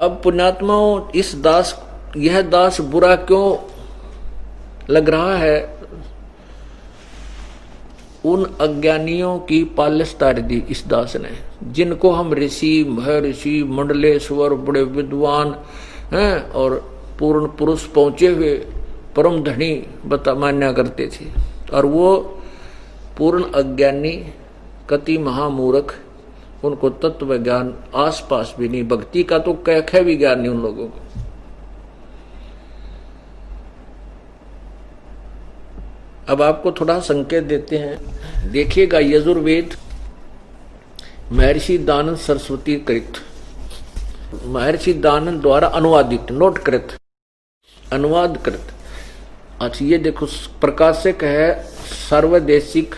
अब पुण्यात्माओं, इस दास, यह दास बुरा क्यों लग रहा है? उन अज्ञानियों की पालिश तार दी इस दास ने, जिनको हम ऋषि, महर्षि, मंडलेश्वर, बड़े विद्वान हैं और पूर्ण पुरुष पहुंचे हुए परम धनी बता मान्या करते थे, और वो पूर्ण अज्ञानी, कति महामूर्ख, उनको तत्व ज्ञान आसपास भी नहीं, भक्ति का तो कह भी ज्ञान नहीं उन लोगों को। अब आपको थोड़ा संकेत देते हैं, देखिएगा यजुर्वेद महर्षि दानंद सरस्वती कृत, महर्षि दानंद द्वारा अनुवादित, नोट कृत, अनुवाद कृत। अच्छा ये देखो, प्रकाशक है सर्वदेशिक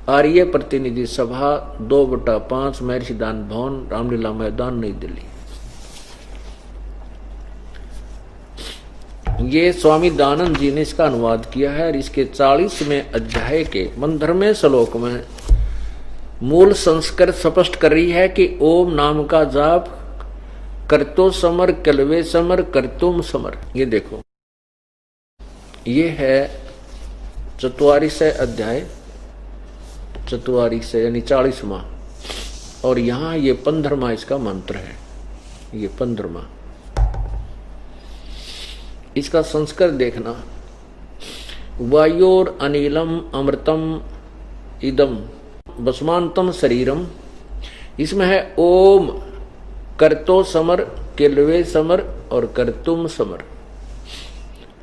आर्य प्रतिनिधि सभा 2/5 महर्षि दान भवन, रामलीला मैदान, नई दिल्ली। ये स्वामी दानंद जी ने इसका अनुवाद किया है और इसके 40वें अध्याय के 15वें श्लोक में मूल संस्कृत स्पष्ट कर रही है कि ओम नाम का जाप करतो समर, कलवे समर, करतुम समर। ये देखो, ये है 44 अध्याय, 44 यानी 40वां, और यहां ये 15वां इसका मंत्र है, ये 15वां। इसका संस्कृत देखना, वायोर अनिलम अमृतम इदम वस्मांतम शरीरम। इसमें है ओम करतो समर, केलवे समर और करतुम समर।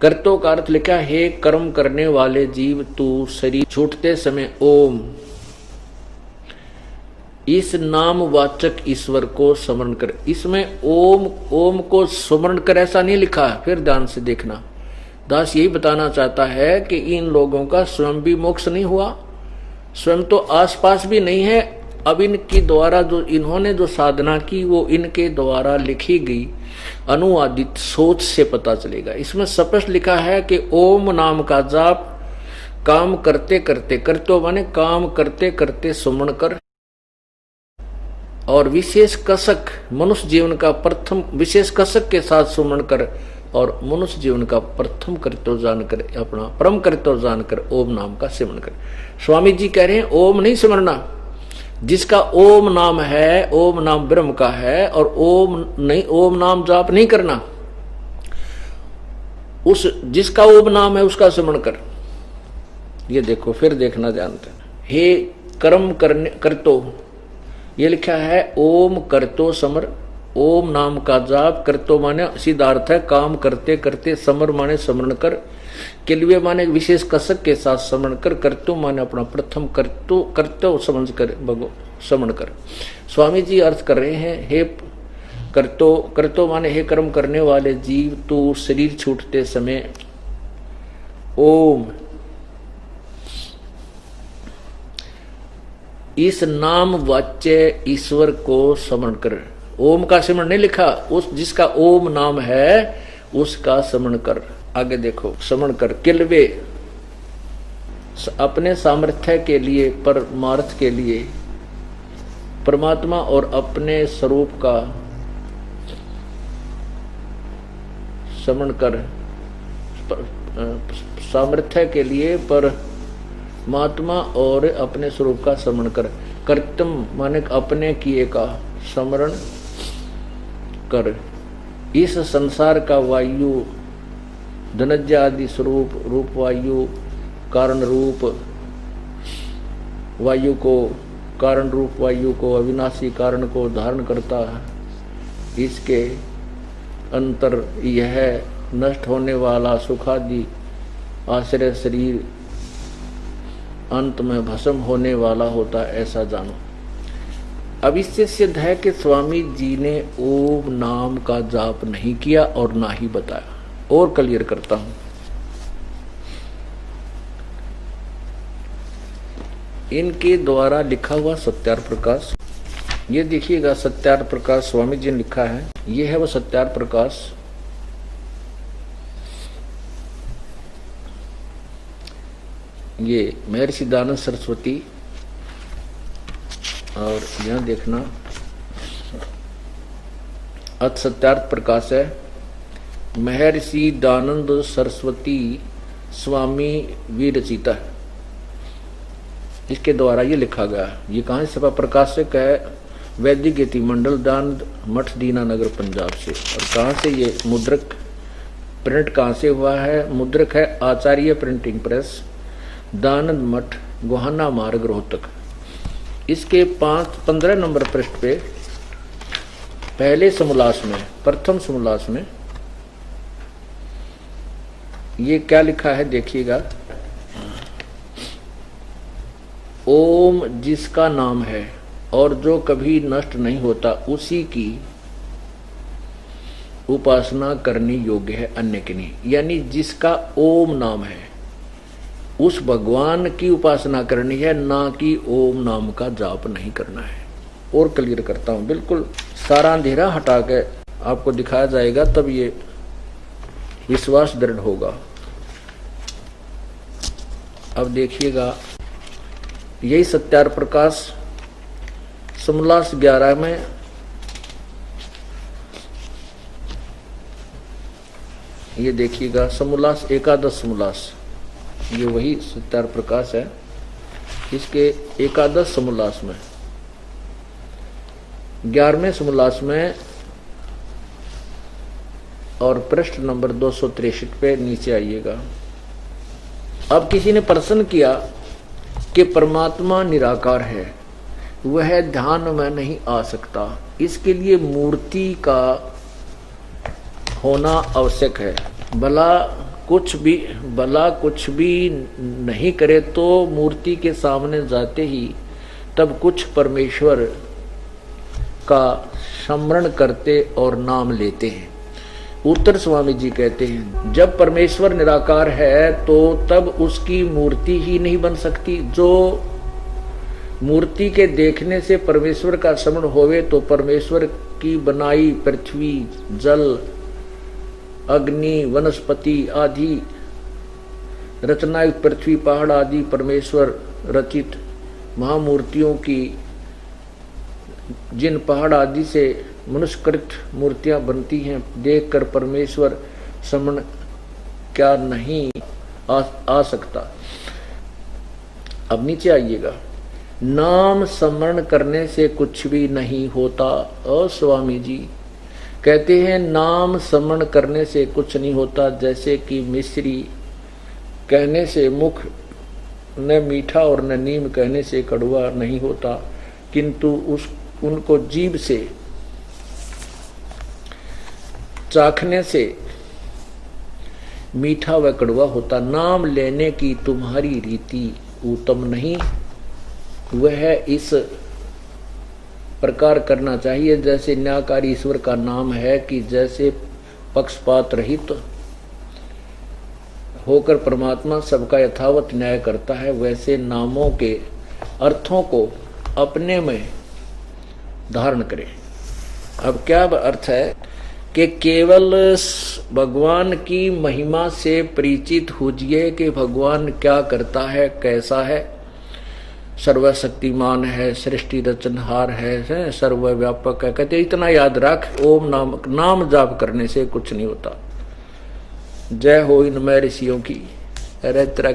करतो का अर्थ लिखा, हे कर्म करने वाले जीव, तू शरीर छूटते समय ओम, इस नाम वाचक ईश्वर को स्मरण कर। इसमें ओम, ओम को स्मरण कर ऐसा नहीं लिखा है, फिर ध्यान से देखना। दास यही बताना चाहता है कि इन लोगों का स्वयं भी मोक्ष नहीं हुआ, स्वयं तो आसपास भी नहीं है। अब इनकी द्वारा जो इन्होंने जो साधना की वो इनके द्वारा लिखी गई अनुवादित सोच से पता चलेगा। इसमें स्पष्ट लिखा है कि ओम नाम का जाप काम करते करते, करते माने काम करते करते सुमरण कर, और विशेष कसक मनुष्य जीवन का प्रथम, विशेष कसक के साथ सुमरण कर, और मनुष्य जीवन का प्रथम कर्तव्य जानकर, अपना परम कर्तव्य जानकर ओम नाम का सिमरण कर। स्वामी जी कह रहे हैं ओम नहीं सिमरना, जिसका ओम नाम है, ओम नाम ब्रह्म का है, और ओम नहीं, ओम नाम जाप नहीं करना, उस जिसका ओम नाम है उसका सिमरण कर। ये देखो, फिर देखना जानते हैं, हे कर्म करने करतो, ये लिखा है ओम करतो समर, ओम नाम का जाप, करतो माने सीधा अर्थ है काम करते करते, समर माने स्मरण कर, केलवे माने विशेष कसक के साथ स्मरण कर, करतो माने अपना प्रथम कर्तव्य समझ कर भगो स्मरण कर। स्वामी जी अर्थ कर रहे हैं, हे करतो, करतो माने हे कर्म करने वाले जीव, तू शरीर छूटते समय ओम, इस नाम वाच्य ईश्वर को स्मरण कर। ओम का स्मरण नहीं लिखा, उस जिसका ओम नाम है उसका स्मरण कर। आगे देखो, स्मरण कर, किलवे अपने सामर्थ्य के लिए, परमार्थ के लिए, परमात्मा और अपने स्वरूप का स्मरण कर, सामर्थ्य के लिए परमात्मा और अपने स्वरूप का स्मरण कर। कर्तम माने अपने किए का स्मरण कर। इस संसार का वायु, धनज्ञ आदि स्वरूप, रूप वायु, कारण रूप वायु को, कारण रूप वायु को, अविनाशी कारण को धारण करता है। इसके अंतर यह नष्ट होने वाला सुखादि आश्रय शरीर अंत में भस्म होने वाला होता है, ऐसा जानो। अब इससे सिद्ध है कि स्वामी जी ने ओम नाम का जाप नहीं किया और ना ही बताया। और क्लियर करता हूं, इनके द्वारा लिखा हुआ सत्यार प्रकाश, ये देखिएगा सत्यार प्रकाश स्वामी जी ने लिखा है, ये है वो सत्यार प्रकाश। ये महर्षि दानंद सरस्वती, और यहां देखना अथ सत्यार्थ प्रकाश है महर्षि दानंद सरस्वती स्वामी विरचिता है। इसके द्वारा ये लिखा गया। ये कहाँ से छपा? प्रकाशक है वैदिक यति मंडल दानंद मठ दीनानगर पंजाब से। और कहाँ से ये मुद्रक प्रिंट कहाँ से हुआ है? मुद्रक है आचार्य प्रिंटिंग प्रेस, दानंद मठ, गोहाना मार्ग, रोहतक। इसके 15 नंबर पृष्ठ पे पहले समोल्लास में, प्रथम समोल्लास में ये क्या लिखा है देखिएगा। ओम जिसका नाम है और जो कभी नष्ट नहीं होता उसी की उपासना करनी योग्य है, अन्य की नहीं। यानी जिसका ओम नाम है उस भगवान की उपासना करनी है, ना कि ओम नाम का जाप नहीं करना है। और क्लियर करता हूं, बिल्कुल सारा अंधेरा हटा के आपको दिखाया जाएगा, तब ये विश्वास दृढ़ होगा। अब देखिएगा, यही सत्यार्थ प्रकाश समोल्लास 11 में ये देखिएगा, समोल्लास एकादश समोल्लास, ये वही सत्यार्थ प्रकाश है। इसके एकादश समोल्लास में 11वें समोल्लास में और पृष्ठ नंबर 263 पे नीचे आइएगा। अब किसी ने प्रश्न किया कि परमात्मा निराकार है, वह ध्यान में नहीं आ सकता, इसके लिए मूर्ति का होना आवश्यक है। भला कुछ भी नहीं करे तो मूर्ति के सामने जाते ही तब कुछ परमेश्वर का स्मरण करते और नाम लेते हैं। उत्तर स्वामी जी कहते हैं, जब परमेश्वर निराकार है तो तब उसकी मूर्ति ही नहीं बन सकती। जो मूर्ति के देखने से परमेश्वर का स्मरण होवे तो परमेश्वर की बनाई पृथ्वी, जल, अग्नि, वनस्पति आदि रचनायुक्त पृथ्वी, पहाड़ आदि परमेश्वर रचित महामूर्तियों की, जिन पहाड़ आदि से मनुष्यकृत मूर्तियां बनती हैं, देखकर परमेश्वर समण क्या नहीं आ सकता। अब नीचे आइएगा, नाम स्मरण करने से कुछ भी नहीं होता। और स्वामी जी कहते हैं नाम स्मरण करने से कुछ नहीं होता, जैसे कि मिश्री कहने से मुख न मीठा और न नीम कहने से कड़वा नहीं होता, किंतु उनको जीभ से चाखने से मीठा व कड़वा होता। नाम लेने की तुम्हारी रीति उत्तम नहीं, वह इस प्रकार करना चाहिए जैसे न्यायकारी ईश्वर का नाम है कि जैसे पक्षपात रहित होकर परमात्मा सबका यथावत न्याय करता है, वैसे नामों के अर्थों को अपने में धारण करें। अब क्या अर्थ है कि केवल भगवान की महिमा से परिचित होजिए कि भगवान क्या करता है, कैसा है, सर्वशक्तिमान है, सृष्टि रचनहार है, सर्वव्यापक है। कहते इतना याद रख, ओम नाम जाप करने से कुछ नहीं होता। जय हो इन मैं ऋषियों की।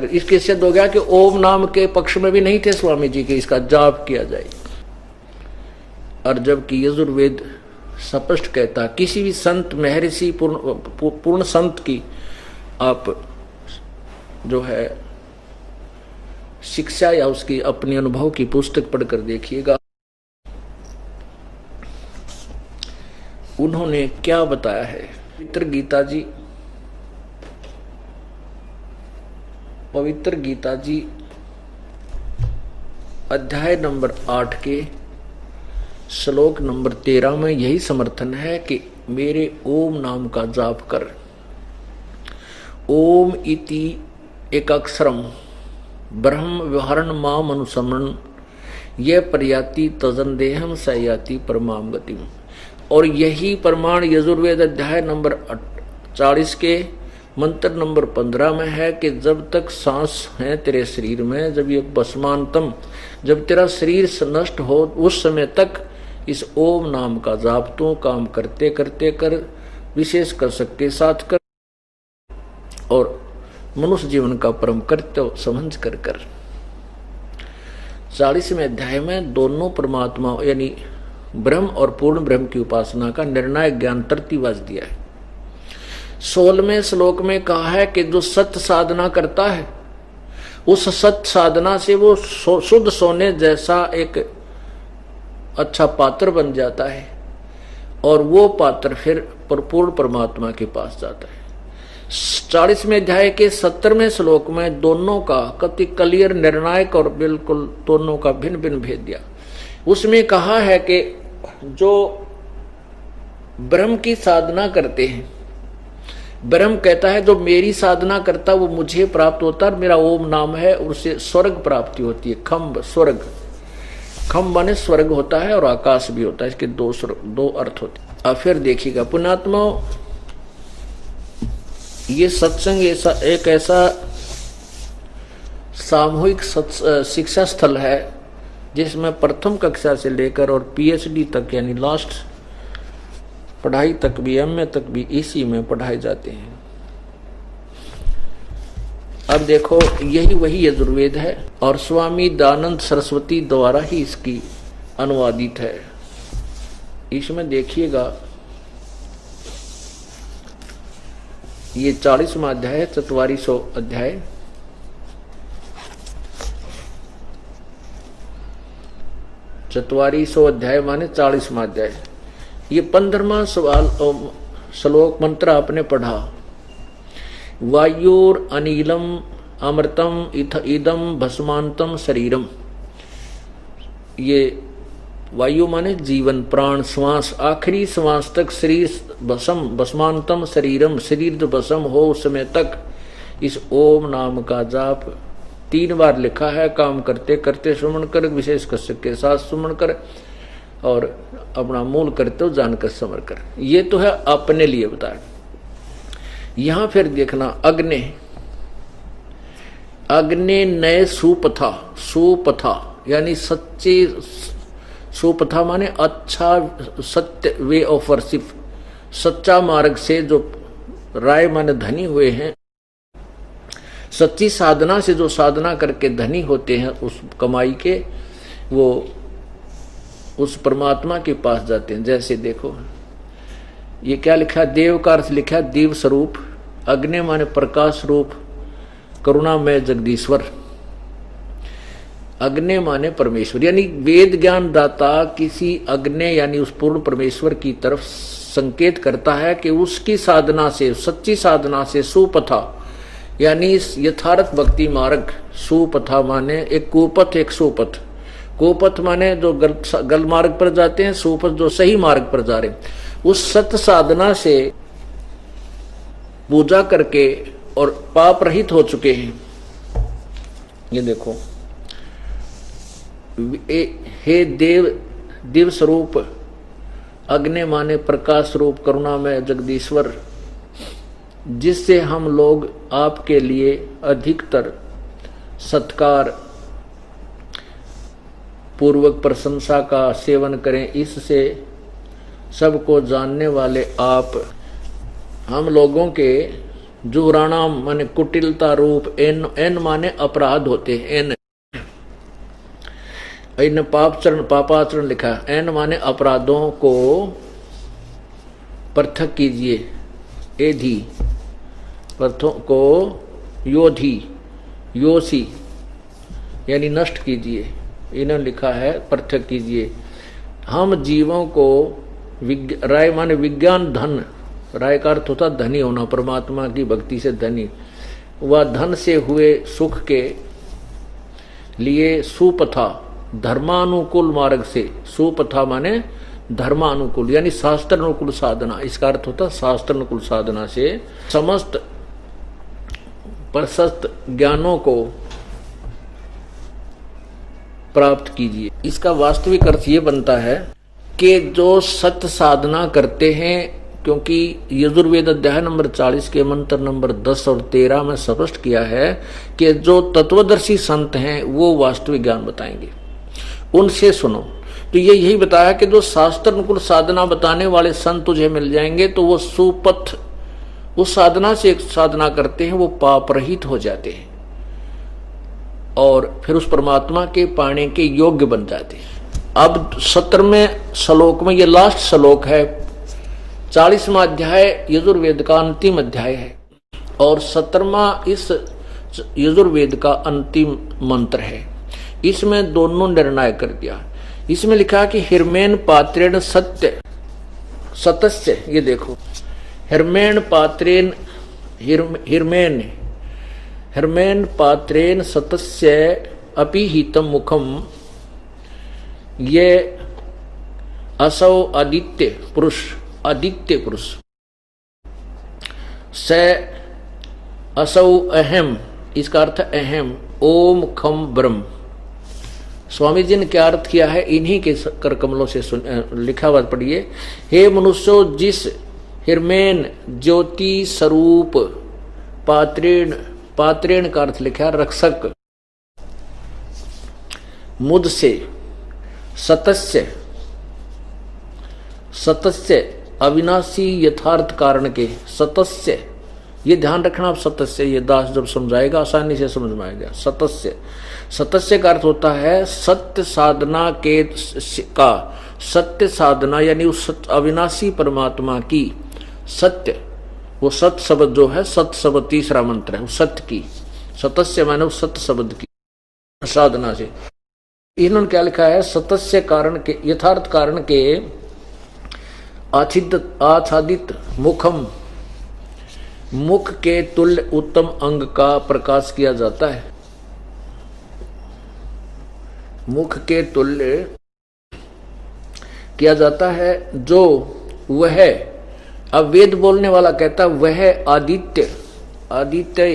इसके सिद्ध हो गया कि ओम नाम के पक्ष में भी नहीं थे स्वामी जी के इसका जाप किया जाए। और जबकि यजुर्वेद स्पष्ट कहता, किसी भी संत महर्षि पूर्ण संत की आप जो है शिक्षा या उसकी अपने अनुभव की पुस्तक पढ़कर देखिएगा, उन्होंने क्या बताया है। पवित्र गीता जी अध्याय नंबर 8 के श्लोक नंबर 13 में यही समर्थन है कि मेरे ओम नाम का जाप कर। ओम इति एक अक्षरम ब्रह्म व्यवहारण माम अनुसमरण यह प्रयाति तजन देहम सयाति परमाम गतिम। और यही प्रमाण यजुर्वेद अध्याय नंबर 40 के मंत्र नंबर 15 में है कि जब तक सांस है तेरे शरीर में, जब ये भस्मांतम, जब तेरा शरीर नष्ट हो उस समय तक इस ओम नाम का जाप तो काम करते करते कर, विशेष कर सबके साथ कर, और मनुष्य जीवन का परम कर्तव्य समझ कर कर। 40वें अध्याय में दोनों परमात्मा यानी ब्रह्म और पूर्ण ब्रह्म की उपासना का निर्णायक ज्ञान तरतीबाज दिया है। 16वें श्लोक में कहा है कि जो सत्य साधना करता है उस सत्य साधना से वो शुद्ध सोने जैसा एक अच्छा पात्र बन जाता है, और वो पात्र फिर पूर्ण परमात्मा के पास जाता है। 40वें अध्याय के 17वें श्लोक में दोनों का कति क्लियर निर्णायक और बिल्कुल दोनों का भिन्न भिन्न भेद दिया। उसमें कहा है कि जो ब्रह्म की साधना करते हैं, ब्रह्म कहता है जो मेरी साधना करता वो मुझे प्राप्त होता है, मेरा ओम नाम है, उससे स्वर्ग प्राप्ति होती है। खम्ब स्वर्ग, खम्ब माने स्वर्ग होता है और आकाश भी होता है, इसके दो अर्थ होते हैं। अब फिर देखिएगा पुण्यात्मा, ये सत्संग एक ऐसा सामूहिक शिक्षा स्थल है जिसमें प्रथम कक्षा से लेकर और पीएचडी तक यानी लास्ट पढ़ाई तक भी, एमए तक भी इसी में पढ़ाए जाते हैं। अब देखो यही वही यजुर्वेद है और स्वामी दयानंद सरस्वती द्वारा ही इसकी अनुवादित है। इसमें देखिएगा ये 40वां अध्याय है, 4400 अध्याय। चतवारीसो अध्याय माने 40वां अध्याय। ये 15वां सवाल श्लोक मंत्र आपने पढ़ा, वायुर अनिलम अमृतम इदम भस्मांतम शरीरम। ये वायु माने जीवन, प्राण, श्वास, आखिरी श्वास तक शरीर भस्म, भस्मांतम शरीरम, शरीर जो भस्म हो उस समय तक इस ओम नाम का जाप 3 बार लिखा है। काम करते करते सुमन कर, विशेष कष्ट के साथ सुमन कर, और अपना मूल करते हो जानकर समर कर। ये तो है अपने लिए बताया। यहां फिर देखना अग्नि, अग्नि नए सुपथा, सुपथा यानी सच्चे, सुपथा माने अच्छा सत्य, वे ऑफ वर्शिप, सच्चा मार्ग से जो राय माने धनी हुए हैं, सच्ची साधना से जो साधना करके धनी होते हैं उस कमाई के, वो उस परमात्मा के पास जाते हैं। जैसे देखो ये क्या लिखा, देव का अर्थ लिखा देव स्वरूप, अग्नि माने प्रकाश रूप, करुणामय जगदीश्वर। अग्नि माने परमेश्वर, यानी वेद ज्ञान दाता किसी अग्नि यानी उस पूर्ण परमेश्वर की तरफ संकेत करता है कि उसकी साधना से, सच्ची साधना से सुपथा यानी यथार्थ भक्ति मार्ग, सुपथा माने एक कुपथ एक सुपथ। कुपथ माने जो गल मार्ग पर जाते हैं, सुपथ जो सही मार्ग पर जा रहे, उस सत्य साधना से पूजा करके और पाप रहित हो चुके हैं। ये देखो, हे देव स्वरूप, अग्नि माने प्रकाश रूप, करुणामय जगदीश्वर, जिससे हम लोग आपके लिए अधिकतर सत्कार पूर्वक प्रशंसा का सेवन करें, इससे सबको जानने वाले आप हम लोगों के जुराणा माने कुटिलता रूप, एन माने अपराध होते हैं, एन इन पापाचरण लिखा, एन माने अपराधों को पृथक कीजिए, एधी पर्थों को योधी, योसी यानी नष्ट कीजिए, इन्होंने लिखा है पृथक कीजिए। हम जीवों को राय माने विज्ञान धन, राय का अर्थ होता धनी होना, परमात्मा की भक्ति से धनी, वह धन से हुए सुख के लिए सुपथा धर्मानुकूल मार्ग से, सुपथा माने धर्मानुकूल यानी शास्त्र अनुकूल साधना, इसका अर्थ होता शास्त्र अनुकूल साधना से समस्त प्रशस्त ज्ञानों को प्राप्त कीजिए। इसका वास्तविक अर्थ ये बनता है कि जो सत्य साधना करते हैं, क्योंकि यजुर्वेद अध्याय नंबर 40 के मंत्र नंबर 10 और 13 में स्पष्ट किया है कि जो तत्वदर्शी संत हैं वो वास्तविक ज्ञान बताएंगे, उनसे सुनो। तो ये यही बताया कि जो शास्त्र अनुकूल साधना बताने वाले संत तुझे मिल जाएंगे तो वो सुपथ उस साधना से एक साधना करते हैं, वो पाप रहित हो जाते हैं और फिर उस परमात्मा के पाने के योग्य बन जाते हैं। अब 17वें श्लोक में, ये लास्ट श्लोक है, 40वां अध्याय यजुर्वेद का अंतिम अध्याय है और 17वां इस यजुर्वेद का अंतिम मंत्र है। इसमें दोनों निर्णय कर दिया। इसमें लिखा कि हिरमेन पात्रेण सत्य सतस्य, ये देखो हिरमेन पात्रेण हिरमेन पात्रेण सतस्य अपिहितम मुखम, ये असौ आदित्य पुरुष स असौ अहम, इसका अर्थ अहम, ओम खम ब्रह्म। स्वामी जी ने क्या अर्थ किया है, इन्हीं के कर कमलों से लिखा हुआ पढ़िए। हे मनुष्यों, जिस हिरमेन ज्योति स्वरूप पात्रेण का अर्थ लिखा रक्षक, मुझसे सतस्य अविनाशी यथार्थ कारण के, सतस्य, ये ध्यान रखना आप, सतस्य, ये दास जब समझाएगा आसानी से समझ में आएगा। सतस्य का अर्थ होता है सत्य साधना के का, सत्य साधना यानी उस अविनाशी परमात्मा की सत्य, वो सत्य शब्द जो है, सत्य शब्द तीसरा मंत्र है, सत्य की, सतस्य माने उस सत्य शब्द की साधना से। इन्होंने क्या लिखा है, सतस्य कारण के, यथार्थ कारण के आच्छादित मुखम, मुख के तुल्य उत्तम अंग का प्रकाश किया जाता है। मुख के तुल्य किया जाता है जो वह, अब वेद बोलने वाला कहता वह आदित्य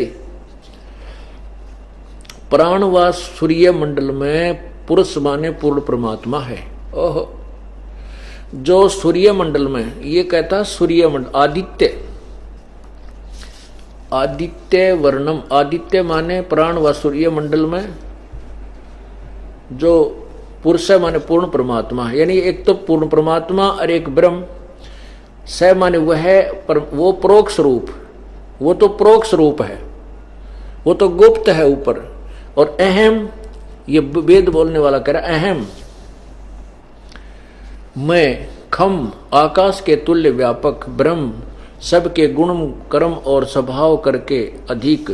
प्राणवास सूर्य मंडल में पुरुष माने पूर्ण परमात्मा है। ओहो, जो सूर्य मंडल में, ये कहता सूर्य मंडल, आदित्य वर्णम, आदित्य माने प्राण व सूर्य मंडल में जो पुरुष माने पूर्ण परमात्मा है, यानी एक तो पूर्ण परमात्मा और एक ब्रह्म। स माने वो परोक्ष रूप, वो तो परोक्ष रूप है, वो तो गुप्त है ऊपर। और अहम, ये वेद बोलने वाला कह रहा अहम, मैं खम, आकाश के तुल्य व्यापक ब्रह्म, सबके गुण कर्म और स्वभाव करके अधिक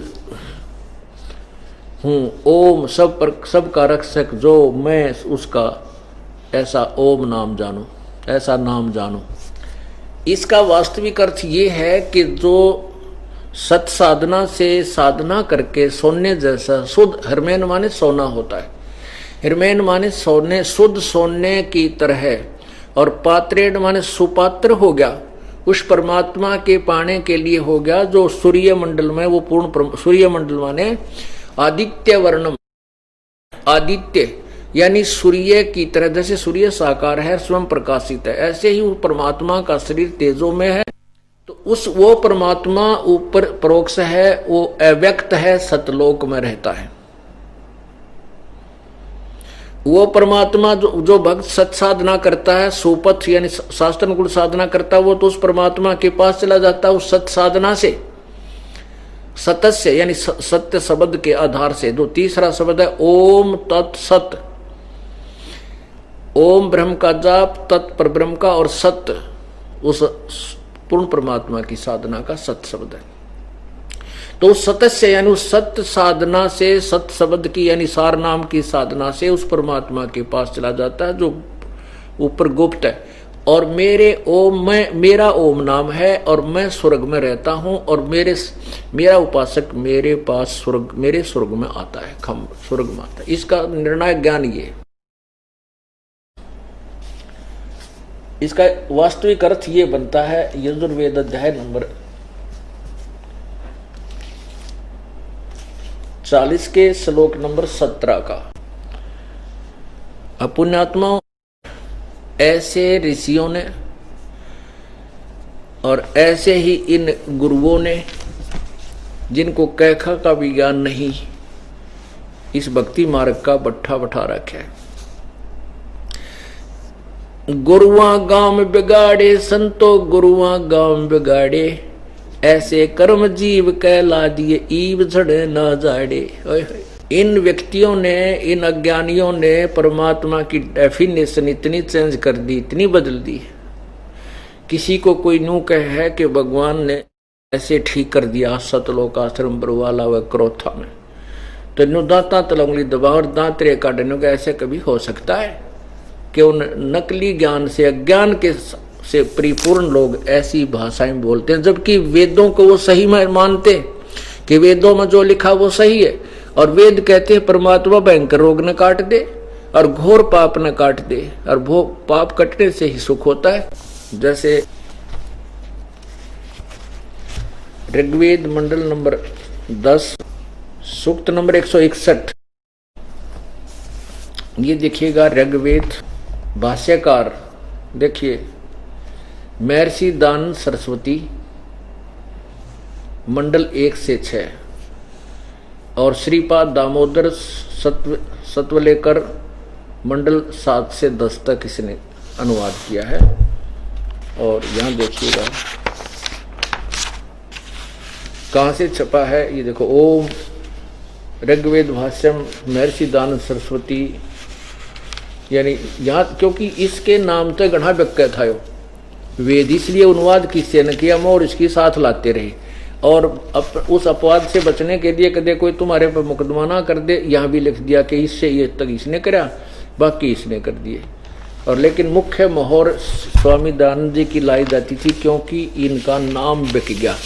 हूँ। ओम, सब का रक्षक जो मैं उसका ऐसा ओम नाम जानू, ऐसा नाम जानू। इसका वास्तविक अर्थ ये है कि जो सत साधना से साधना करके सोने जैसा शुद्ध, हिरमेन माने सोना होता है, हिरमेन माने सोने, शुद्ध सोने की तरह, और पात्रेण माने सुपात्र हो गया, उस परमात्मा के पाने के लिए हो गया जो सूर्य मंडल में, वो पूर्ण सूर्य मंडल माने आदित्य वर्णम, आदित्य यानी सूर्य की तरह, जैसे सूर्य साकार है स्वयं प्रकाशित है, ऐसे ही वो परमात्मा का शरीर तेजो में है। तो वो परमात्मा ऊपर परोक्ष है, वो अव्यक्त है, सतलोक में रहता है। वो परमात्मा जो भक्त सत साधना करता है, सुपथ यानी शास्त्र अनुकूल साधना करता है, वो तो उस परमात्मा के पास चला जाता है उस सत साधना से। सतस्य यानी सत्य शब्द के आधार से, जो तीसरा शब्द है ओम तत्सत, ओम ब्रह्म का जाप, तत् पर ब्रह्म का, और सत्य उस पूर्ण परमात्मा की साधना का सत्य शब्द है। तो सतस्य यानी उस सत्य साधना से, सत्य शब्द की यानी सार नाम की साधना से उस परमात्मा के पास चला जाता है जो ऊपर गुप्त है। और मेरा ओम नाम है और मैं स्वर्ग में रहता हूं, और मेरा उपासक मेरे पास मेरे स्वर्ग में आता है, खम स्वर्ग में आता है। इसका निर्णायक ज्ञान ये, इसका वास्तविक अर्थ ये बनता है यजुर्वेद अध्याय नंबर 40 के श्लोक नंबर 17 का। पुण्यात्मा, ऐसे ऋषियों ने और ऐसे ही इन गुरुओं ने जिनको कैखा का विज्ञान नहीं, इस भक्ति मार्ग का बट्ठा बैठा रखा है। गुरुआ गांव बिगाड़े संतो गुरुआ गांव बिगाड़े, ऐसे कर्म जीव कहला दिए ईव झड़े ना जाड़े। इन व्यक्तियों ने, इन अज्ञानियों ने परमात्मा की डेफिनेशन इतनी चेंज कर दी, इतनी बदल दी। किसी को कोई न्यू कहे है कि भगवान ने ऐसे ठीक कर दिया सतलोक आश्रम बरवाला व क्रोथा में, तो न्यू दांता तलंगली दबा और दांत रे काटने का ऐसे कभी हो सकता है कि उन नकली ज्ञान से, अज्ञान के से परिपूर्ण लोग ऐसी भाषाएं बोलते हैं, जबकि वेदों को वो सही मानते कि वेदों में जो लिखा वो सही है। और वेद कहते हैं परमात्मा भयंकर रोग न काट दे और घोर पाप न काट दे, और वो पाप कटने से ही सुख होता है। जैसे ऋग्वेद मंडल नंबर 10 सूक्त नंबर 161, ये देखिएगा। ऋग्वेद भाष्यकार देखिए, महर्षि दानंद सरस्वती मंडल 1 से 6 और श्रीपाद दामोदर सतवलेकर मंडल 7 से 10 तक इसने अनुवाद किया है। और यहां देखिएगा कहां से छपा है, ये देखो, ओम ऋग्वेद भाष्यम महर्षि दानंद सरस्वती, यानी यहाँ, क्योंकि इसके नाम तो गढ़ा व्यक्य था यो वेद, इसलिए अनुवाद किससे न किया, और इसकी साथ लाते रहे। और उस अपवाद से बचने के लिए कदे कोई तुम्हारे पर मुकदमा ना कर दे, यहाँ भी लिख दिया कि इससे ये तक इसने करा, बाकी इसने कर दिए। और लेकिन मुख्य मोहर स्वामी दयानंद जी की लाई जाती थी, क्योंकि इनका नाम बिक गया।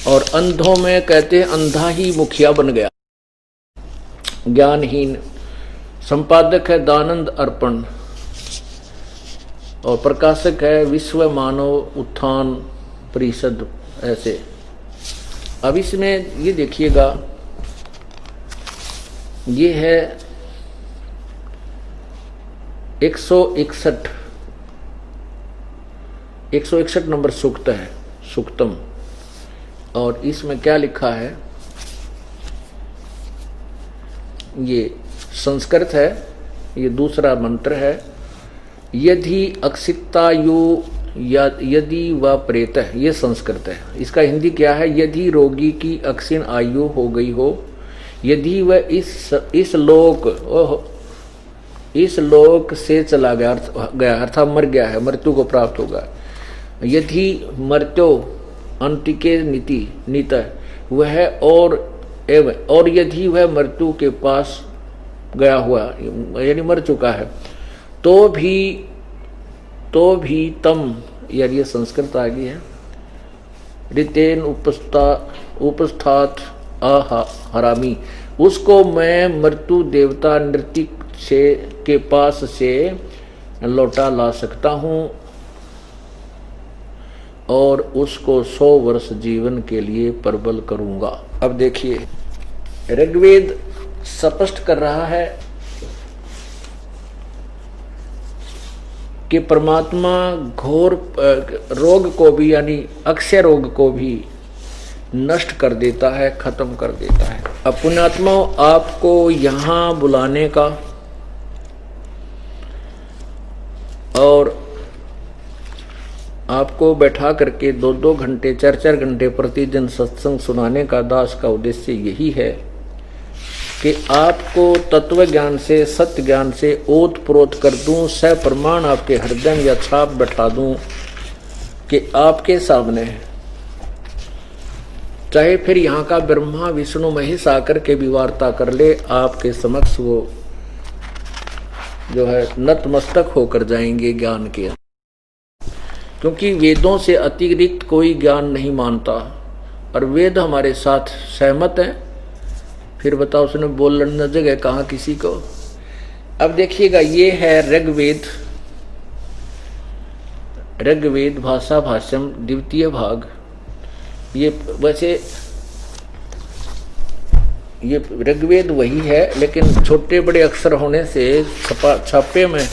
और अंधों में कहते हैं अंधा ही मुखिया बन गया, ज्ञानहीन। संपादक है दानंद अर्पण और प्रकाशक है विश्व मानव उत्थान परिषद। ऐसे अब इसमें ये देखिएगा, ये है 161 नंबर सूक्त है, सूक्तम। और इसमें क्या लिखा है, ये संस्कृत है, ये दूसरा मंत्र है। यदि अक्षितायु यदि व प्रेत है, ये संस्कृत है। इसका हिंदी क्या है, यदि रोगी की अक्षीण आयु हो गई हो, यदि वह इस लोक से चला गया अर्थात मर गया है, मृत्यु को प्राप्त होगा। यदि मृत्यो अंतिके नीत वह और यदि वह मृत्यु के पास गया हुआ यानी मर चुका है, तो भी तम, यार ये संस्कृत आ गई है, रितेन उपस्थात हरामी, उसको मैं मृत्यु देवता नृतिक के पास से लौटा ला सकता हूं और उसको 100 वर्ष जीवन के लिए प्रबल करूंगा। अब देखिए, ऋग्वेद स्पष्ट कर रहा है कि परमात्मा घोर रोग को भी, यानी अक्षय रोग को भी नष्ट कर देता है, खत्म कर देता है। अब पुण्यात्मा, आपको यहां बुलाने का और आपको बैठा करके 2-2 घंटे 4-4 घंटे प्रतिदिन सत्संग सुनाने का दास का उद्देश्य यही है कि आपको तत्व ज्ञान से, सत्य ज्ञान से ओत प्रोत कर दूं, सप्रमाण आपके हृदय या छाप बैठा दूं कि आपके सामने, चाहे फिर यहाँ का ब्रह्मा विष्णु महेश आकर के भी वार्ता कर ले, आपके समक्ष वो जो है नतमस्तक होकर जाएंगे ज्ञान के। क्योंकि वेदों से अतिरिक्त कोई ज्ञान नहीं मानता और वेद हमारे साथ सहमत हैं। फिर बताओ, उसने बोलने जगह कहाँ किसी को। अब देखिएगा, ये है ऋग्वेद भाषा भाष्यम द्वितीय भाग। ये वैसे ये ऋग्वेद वही है, लेकिन छोटे बड़े अक्षर होने से छापे में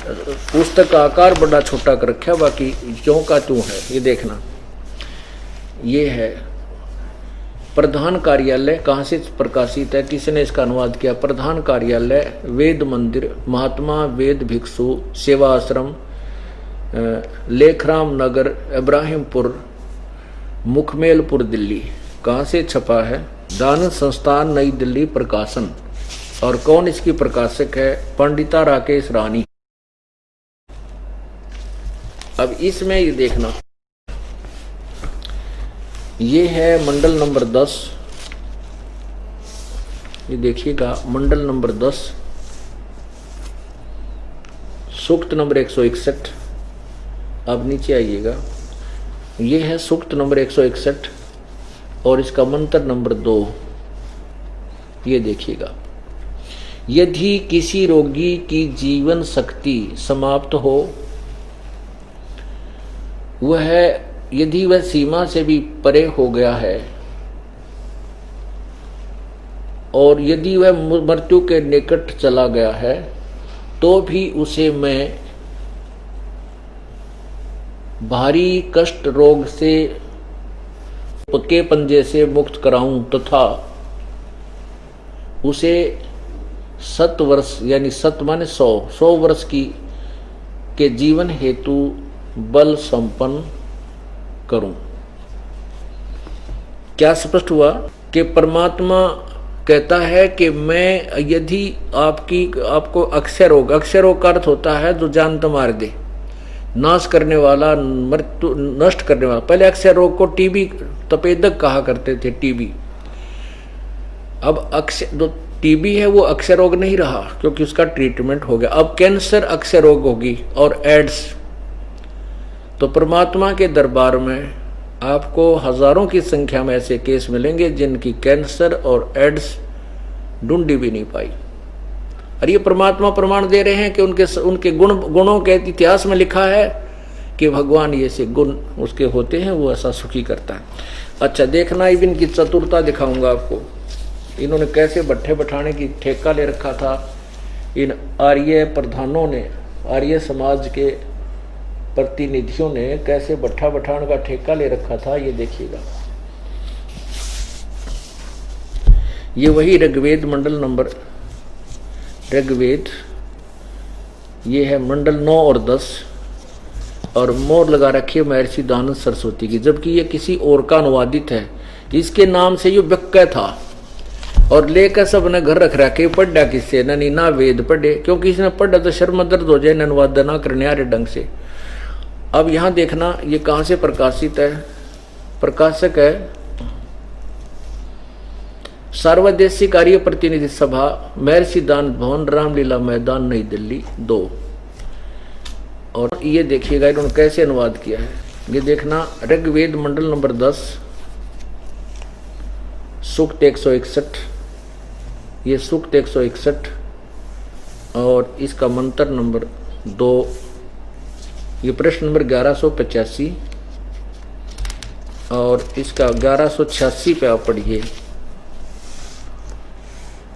पुस्तक का आकार बड़ा छोटा कर रखा, बाकी ज्यों का त्यों है। ये देखना, ये है प्रधान कार्यालय कहाँ से प्रकाशित है, किसने इसका अनुवाद किया? प्रधान कार्यालय वेद मंदिर, महात्मा वेद भिक्षु सेवा आश्रम, लेखराम नगर, इब्राहिमपुर, मुखमेलपुर, दिल्ली। कहाँ से छपा है? दान संस्थान नई दिल्ली प्रकाशन। और कौन इसकी प्रकाशक है? पंडिता राकेश रानी। अब इसमें ये देखना, ये है मंडल नंबर 10। ये देखिएगा मंडल नंबर 10, सूक्त नंबर 161। अब नीचे आइएगा, ये है सूक्त नंबर 161 और इसका मंत्र नंबर 2। ये देखिएगा, यदि किसी रोगी की जीवन शक्ति समाप्त हो, यदि वह सीमा से भी परे हो गया है और यदि वह मृत्यु के निकट चला गया है, तो भी उसे मैं भारी कष्ट रोग से के पंजे से मुक्त कराऊं तथा उसे 7 वर्ष यानी 7 माने 100 वर्ष के जीवन हेतु बल संपन्न करूं। क्या स्पष्ट हुआ कि परमात्मा कहता है कि मैं यदि आपको अक्षय रोग का अर्थ होता है जो जान तो मार दे, नाश करने वाला, मृत्यु नष्ट करने वाला। पहले अक्षय रोग को टीबी तपेदक कहा करते थे, टीबी। अब अक्षय जो टीबी है वो अक्षय रोग नहीं रहा क्योंकि उसका ट्रीटमेंट हो गया। अब कैंसर अक्षय रोग होगी और एड्स। तो परमात्मा के दरबार में आपको हजारों की संख्या में ऐसे केस मिलेंगे जिनकी कैंसर और एड्स ढूंढी भी नहीं पाई। और ये परमात्मा प्रमाण दे रहे हैं कि उनके गुणों के इतिहास में लिखा है कि भगवान ये से गुण उसके होते हैं, वो ऐसा सुखी करता है। अच्छा देखना, अब इनकी चतुरता दिखाऊंगा आपको। इन्होंने कैसे भट्ठे बैठाने की ठेका ले रखा था। इन आर्य प्रधानों ने, आर्य समाज के प्रतिनिधियों ने कैसे भट्ठा बैठाने का ठेका ले रखा था, ये देखिएगा। ये वही ऋग्वेद मंडल नंबर, ऋग्वेद ये है मंडल 9 और 10 और मोर लगा रखी है महर्षि दानंद सरस्वती की, जबकि ये किसी और का अनुवादित है। इसके नाम से ये व्यक्य था और लेकर सबने घर रख रखे। पढ़ा किससे? ना वेद पढ़े, क्योंकि इसने पढ़ा तो शर्म दर्द हो जाए, अनुवाद ना करने आ रहे ढंग से। अब यहां देखना ये कहां से प्रकाशित है। प्रकाशक है सार्वदेशिक कार्य प्रतिनिधि सभा, महर्षि दानंद भवन, रामलीला मैदान, नई दिल्ली 2। और ये देखिएगा इन्होंने कैसे अनुवाद किया है। ये देखना, ऋग्वेद मंडल नंबर 10 सूक्त 161, ये सूक्त 161 और इसका मंत्र नंबर 2। ये प्रश्न नंबर 1185 और इसका 1186 पे आप पढ़िए।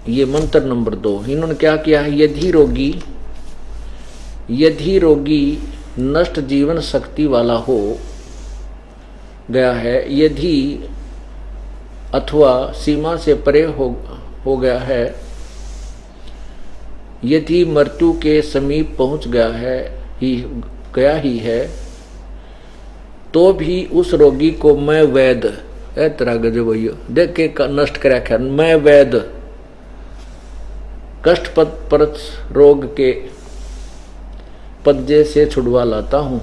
ये मंत्र नंबर 2। इन्होंने क्या किया है? यदि रोगी नष्ट जीवन शक्ति वाला हो गया है, यदि अथवा सीमा से परे हो गया है, यदि मृत्यु के समीप पहुंच गया ही है, तो भी उस रोगी को मैं वैद, तरह गजब भैया देख के नष्ट करा ख्याल, मैं वैद कष्टप्रद रोग के पंजे से छुड़वा लाता हूं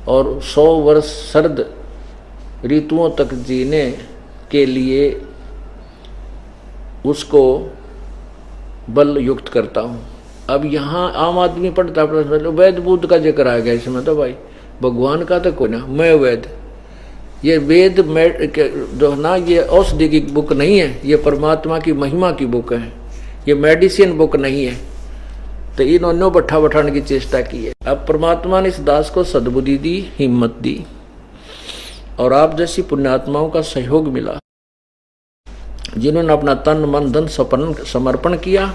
और 100 वर्ष सर्द ऋतुओं तक जीने के लिए उसको बल युक्त करता हूं। अब यहाँ आम आदमी पढ़ता है वैद बुद्ध का जिक्र आ गया इसमें, तो भाई भगवान का तो कोई ना, मैं वैद। ये वेद जो ना, ये औषधि की बुक नहीं है, ये परमात्मा की महिमा की बुक है, ये मेडिसिन बुक नहीं है। तो इन्होंने भट्ठा बैठाने की चेष्टा की है। अब परमात्मा ने इस दास को सद्बुद्धि दी, हिम्मत दी और आप जैसी पुण्यात्माओं का सहयोग मिला, जिन्होंने अपना तन मन धन समर्पण किया,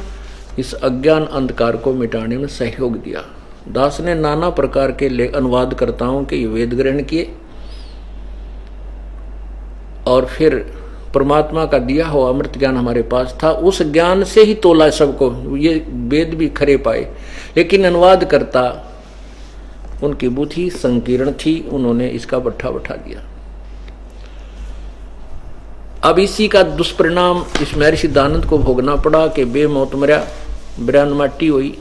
इस अज्ञान अंधकार को मिटाने में सहयोग दिया। दास ने नाना प्रकार के अनुवादकर्ताओं के वेद ग्रहण किए और फिर परमात्मा का दिया हुआ अमृत ज्ञान हमारे पास था, उस ज्ञान से ही तोला सबको, ये वेद भी खरे पाए। लेकिन अनुवाद करता उनकी बुद्धि संकीर्ण थी, उन्होंने इसका बट्ठा बैठा दिया। अब इसी का दुष्परिणाम इस महर्षि दानंद को भोगना पड़ा कि बेमौत मरा, बिरान माटी हुई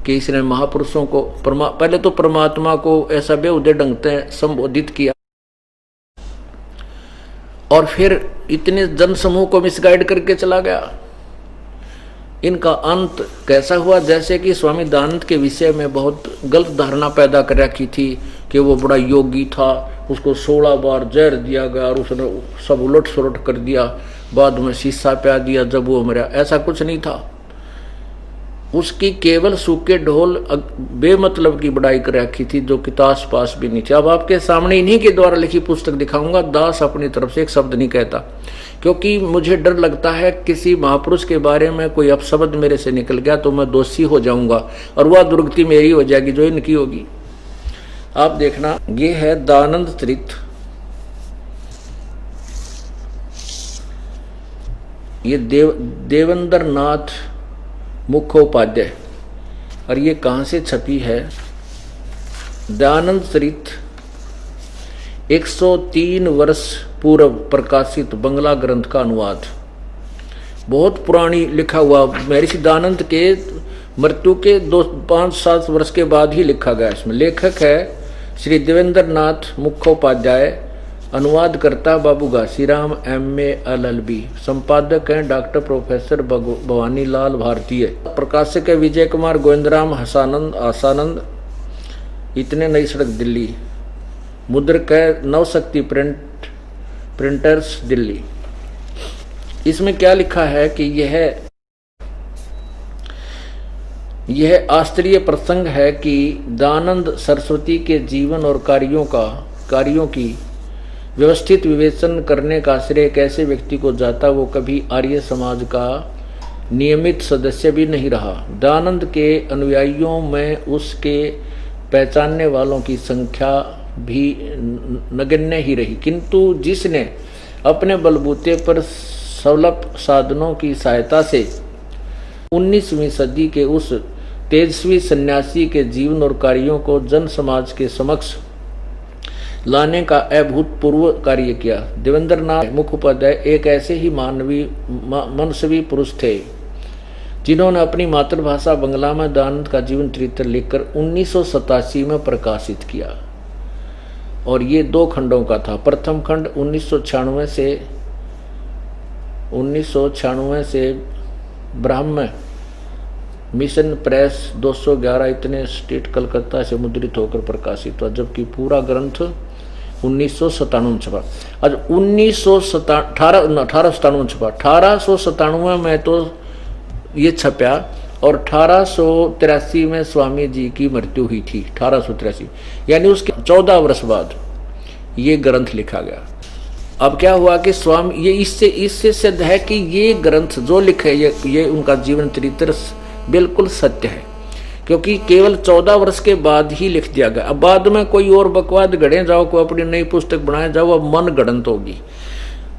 कि इसने महापुरुषों को पहले तो परमात्मा को ऐसा बेहुदे ढंग से संबोधित किया और फिर इतने जनसमूह को मिसगाइड करके चला गया। इनका अंत कैसा हुआ, जैसे कि स्वामी दानंद के विषय में बहुत गलत धारणा पैदा कर रखी थी कि वो बड़ा योगी था, उसको 16 बार जहर दिया गया और उसने सब उलट सुलट कर दिया, बाद में शीशा प्या दिया जब वो मरा। ऐसा कुछ नहीं था। उसकी केवल सूखे ढोल बेमतलब की बड़ाई कर रखी थी जो किताब पास भी नहीं थी। अब आपके सामने इन्हीं के द्वारा लिखी पुस्तक दिखाऊंगा। दास अपनी तरफ से एक शब्द नहीं कहता, क्योंकि मुझे डर लगता है किसी महापुरुष के बारे में कोई अपशब्द मेरे से निकल गया तो मैं दोषी हो जाऊंगा और वह दुर्गति मेरी हो जाएगी जो इनकी होगी। आप देखना, ये है दानंद चरित, ये देवेंद्र नाथ मुखोपाध्याय, और ये कहां से छपी है? दयानंद चरित 103 वर्ष पूर्व प्रकाशित बंगला ग्रंथ का अनुवाद, बहुत पुरानी लिखा हुआ, महर्षि दयानंद के मृत्यु के 5-7 वर्ष के बाद ही लिखा गया। इसमें लेखक है श्री देवेंद्र नाथ मुखोपाध्याय, अनुवाद करता बाबू घासीराम MA LLB, संपादक हैं डॉक्टर प्रोफेसर भवानी लाल भारतीय, प्रकाशक है विजय कुमार गोविंदराम आसानंद, इतने नई सड़क दिल्ली, मुद्रक है नवशक्ति प्रिंटर्स दिल्ली। इसमें क्या लिखा है कि यह आश्चर्य प्रसंग है कि दयानंद सरस्वती के जीवन और कार्यों की व्यवस्थित विवेचन करने का श्रेय कैसे व्यक्ति को जाता, वो कभी आर्य समाज का नियमित सदस्य भी नहीं रहा। दयानंद के अनुयायियों में उसके पहचानने वालों की संख्या भी नगण्य ही रही, किंतु जिसने अपने बलबूते पर सुलभ साधनों की सहायता से 19वीं सदी के उस तेजस्वी सन्यासी के जीवन और कार्यों को जन समाज के समक्ष लाने का अभूतपूर्व कार्य किया। देवेंद्र नाथ मुखोपाध्याय एक ऐसे ही मनस्वी पुरुष थे जिन्होंने अपनी मातृभाषा बंगला में दयानंद का जीवन चरित्र लिखकर 1987 में प्रकाशित किया, और ये 2 खंडों का था। प्रथम खंड 1996 से ब्राह्म मिशन प्रेस 211 इतने स्टेट कलकत्ता से मुद्रित होकर प्रकाशित हुआ, जबकि पूरा ग्रंथ 1997 छपा। आज 1897 छपा, 1897 में तो ये छपा और 1883 में स्वामी जी की मृत्यु हुई थी। 1883 यानी उसके 14 वर्ष बाद ये ग्रंथ लिखा गया। अब क्या हुआ कि स्वामी ये इससे सिद्ध है कि ये ग्रंथ जो लिखे ये उनका जीवन चरित्र बिल्कुल सत्य है, क्योंकि केवल 14 वर्ष के बाद ही लिख दिया गया। अब बाद में कोई और बकवाद गढ़े जाओ, कोई अपनी नई पुस्तक बनाए जाओ, अब मन गढ़ंत होगी।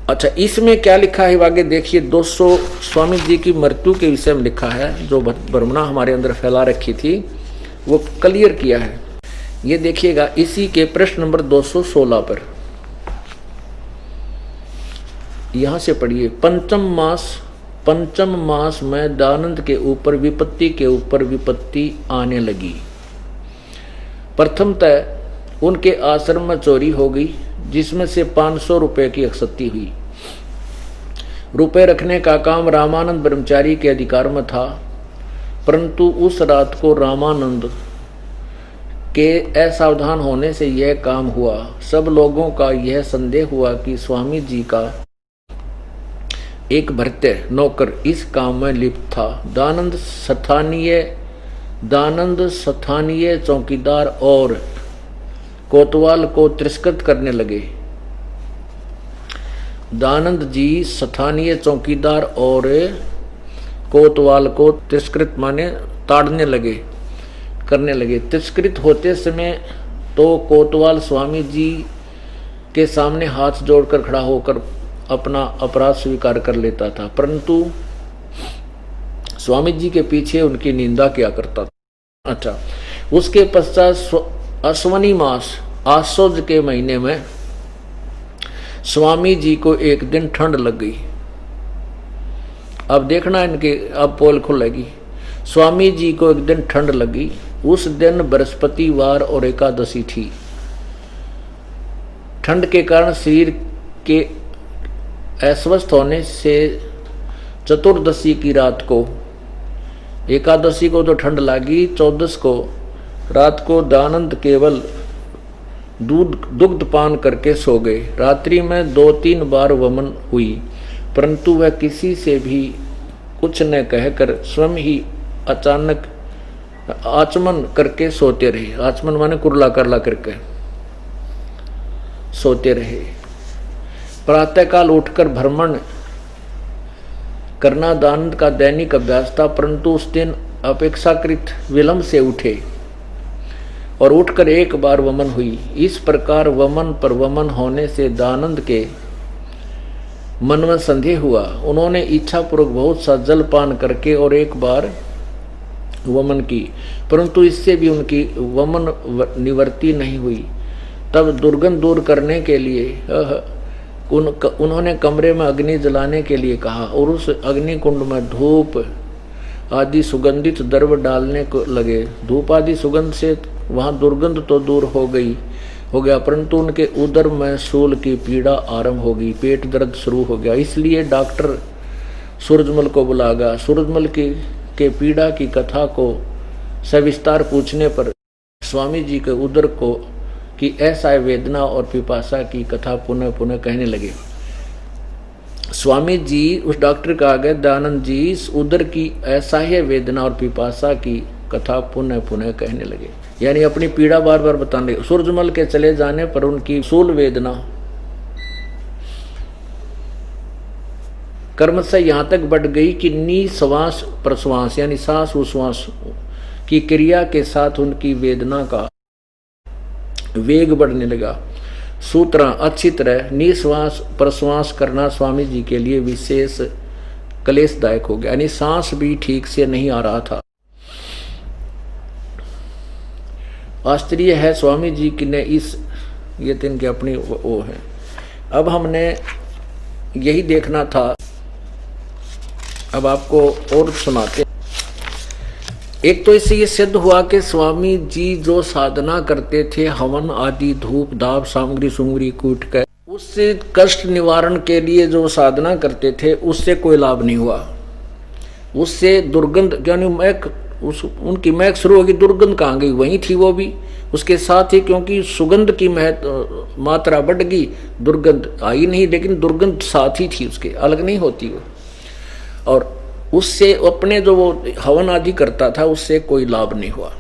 अच्छा, इसमें क्या लिखा है आगे देखिए। 200 स्वामी जी की मृत्यु के विषय में लिखा है, जो भ्रमणा हमारे अंदर फैला रखी थी वो क्लियर किया है। ये देखिएगा इसी के प्रश्न नंबर 216 पर, यहां से पढ़िए। पंचम मास में दयानंद के ऊपर विपत्ति आने लगी। प्रथमतः उनके आश्रम में चोरी हो गई, जिसमें से 500 रुपए की क्षति हुई। रुपए रखने का काम रामानंद ब्रह्मचारी के अधिकार में था, परंतु उस रात को रामानंद के असावधान होने से यह काम हुआ। सब लोगों का यह संदेह हुआ कि स्वामी जी का एक भृत्य नौकर इस काम में लिप्त था। दयानंद स्थानीय चौकीदार और कोतवाल को तिरस्कृत करने लगे। दयानंद जी स्थानीय चौकीदार और कोतवाल को तिरस्कृत माने ताड़ने करने लगे। तिरस्कृत होते समय तो कोतवाल स्वामी जी के सामने हाथ जोड़कर खड़ा होकर अपना अपराध स्वीकार कर लेता था, परंतु स्वामी जी के पीछे उनकी निंदा किया करता था। अच्छा, उसके पश्चात अश्वनी मास आश्वज के महीने में स्वामी जी को एक दिन ठंड लग गई। अब देखना इनके, अब पोल खुलेगी। स्वामी जी को एक दिन ठंड लगी। उस दिन बृहस्पतिवार और एकादशी थी। ठंड के कारण शरीर के अस्वस्थ होने से चतुर्दशी की रात को, एकादशी को तो ठंड लगी, 14 को रात को दयानंद केवल दुग्ध पान करके सो गए। रात्रि में 2-3 बार वमन हुई, परंतु वह किसी से भी कुछ न कहकर स्वयं ही अचानक आचमन करके सोते रहे। आचमन माने कुरला करला करके सोते रहे। प्रातःकाल उठकर भ्रमण करना दयानंद का दैनिक अभ्यास था, परंतु उस दिन अपेक्षाकृत विलंब से उठे और उठकर एक बार वमन हुई। इस प्रकार वमन पर वमन होने से दयानंद के मन में संदेह हुआ। उन्होंने इच्छापूर्वक बहुत सा जल पान करके और एक बार वमन की, परंतु इससे भी उनकी वमन निवृत्ति नहीं हुई। तब दुर्गंध दूर करने के लिए उन्होंने कमरे में अग्नि जलाने के लिए कहा और उस अग्नि कुंड में धूप आदि सुगंधित द्रव्य डालने को लगे। धूप आदि सुगंध से वहां दुर्गंध तो दूर हो गया, परंतु उनके उदर में शूल की पीड़ा आरंभ हो गई, पेट दर्द शुरू हो गया। इसलिए डॉक्टर सूरजमल को बुलाया। सूरजमल के पीड़ा की कथा को सविस्तार पूछने पर स्वामी जी के उदर को की असह्य वेदना और पिपासा की कथा पुनः पुनः कहने लगे। स्वामी जी उस डॉक्टर का आगे, दयानंद जी इस उदर की असह्य वेदना और पिपासा की कथा पुनः पुनः कहने लगे, यानी अपनी पीड़ा बार बार बताने लगे। सूरजमल के चले जाने पर उनकी शूल वेदना कर्म से यहां तक बढ़ गई कि निश्वास प्रश्वास यानी सांस उश्वास की क्रिया के साथ उनकी वेदना का वेग बढ़ने लगा। सूत्र अच्छी तरह निश्वास प्रश्वास करना स्वामी जी के लिए विशेष क्लेशदायक हो गया, यानी सांस भी ठीक से नहीं आ रहा था। आश्चर्य है स्वामी जी की ने इस ये दिन की अपनी वो है। अब हमने यही देखना था, अब आपको और सुनाते। एक तो इससे ये सिद्ध हुआ कि स्वामी जी जो साधना करते थे, हवन आदि धूप दाप सामग्री सुमग्री कूट कर उससे कष्ट निवारण के लिए जो साधना करते थे, उससे कोई लाभ नहीं हुआ। उससे दुर्गंध यानी महक उनकी महक शुरू होगी, दुर्गंध कहाँ गई, वहीं थी वो भी। उसके साथ ही क्योंकि सुगंध की मात्रा बढ़ गई, दुर्गंध आई नहीं, लेकिन दुर्गंध साथ ही थी, उसके अलग नहीं होती वो। और उससे अपने जो वो हवन आदि करता था, उससे कोई लाभ नहीं हुआ,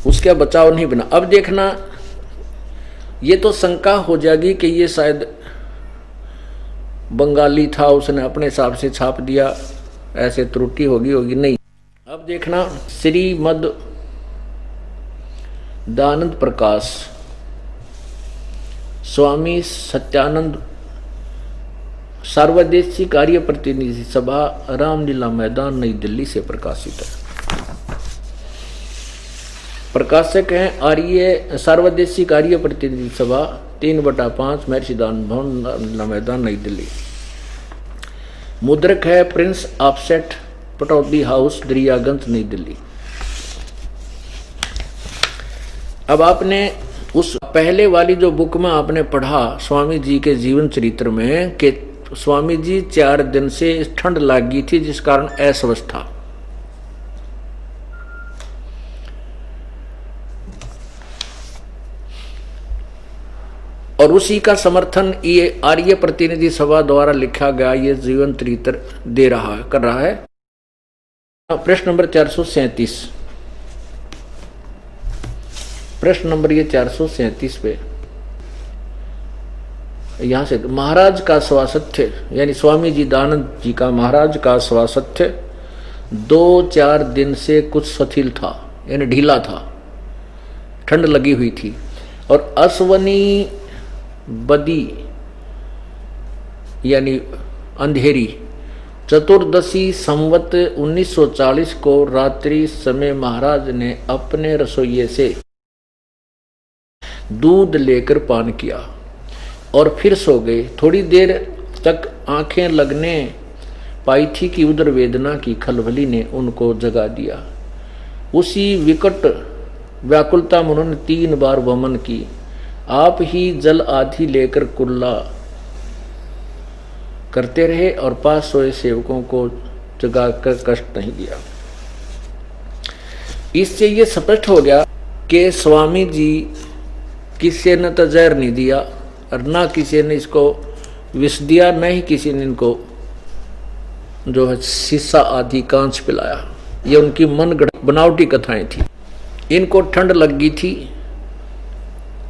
उसका बचाव नहीं बना। अब देखना, ये तो शंका हो जाएगी कि ये शायद बंगाली था, उसने अपने हिसाब से छाप दिया, ऐसे त्रुटि होगी नहीं। अब देखना, श्रीमद दयानंद प्रकाश स्वामी सत्यानंद सर्वदेशी कार्य प्रतिनिधि सभा रामलीला मैदान नई दिल्ली से प्रकाशित है। प्रकाशक हैं आर्य सर्वदेशी कार्य प्रतिनिधि सभा 3/5 महर्षिदान भवन रामलीला मैदान नई दिल्ली। मुद्रक है Prince offset Pataudi house Daryaganj नई दिल्ली। अब आपने उस पहले वाली जो बुक में आपने पढ़ा स्वामी जी के जीवन चरित्र में कि स्वामी जी 4 दिन से ठंड लग गई थी, जिस कारण अस्वस्थ था। और उसी का समर्थन ये आर्य प्रतिनिधि सभा द्वारा लिखा गया ये जीवन चरित्र कर रहा है। प्रश्न नंबर 437, प्रश्न नंबर ये 437 पे यहां से, महाराज का स्वास्थ्य यानी स्वामी जी दयानंद जी का महाराज का स्वास्थ्य 2-4 दिन से कुछ शिथिल था, यानी ढीला था, ठंड लगी हुई थी। और अश्वनी बदी यानी अंधेरी। चतुर्दशी संवत 1940 को रात्रि समय महाराज ने अपने रसोइये से दूध लेकर पान किया और फिर सो गए। थोड़ी देर तक आंखें लगने पाई थी कि उधर वेदना की खलबली ने उनको जगा दिया। उसी विकट व्याकुलता में उन्होंने 3 बार वमन की। आप ही जल आधी लेकर कुल्ला करते रहे और पास सोए सेवकों को जगाकर कष्ट नहीं दिया। इससे ये स्पष्ट हो गया कि स्वामी जी किसी ने तो जहर नहीं दिया और ना किसी ने इसको विष दिया, न ही किसी ने इनको जो है शीशा आदि कांच पिलाया। ये उनकी मन गढ़ बनावटी कथाएं थी। इनको ठंड लग गई थी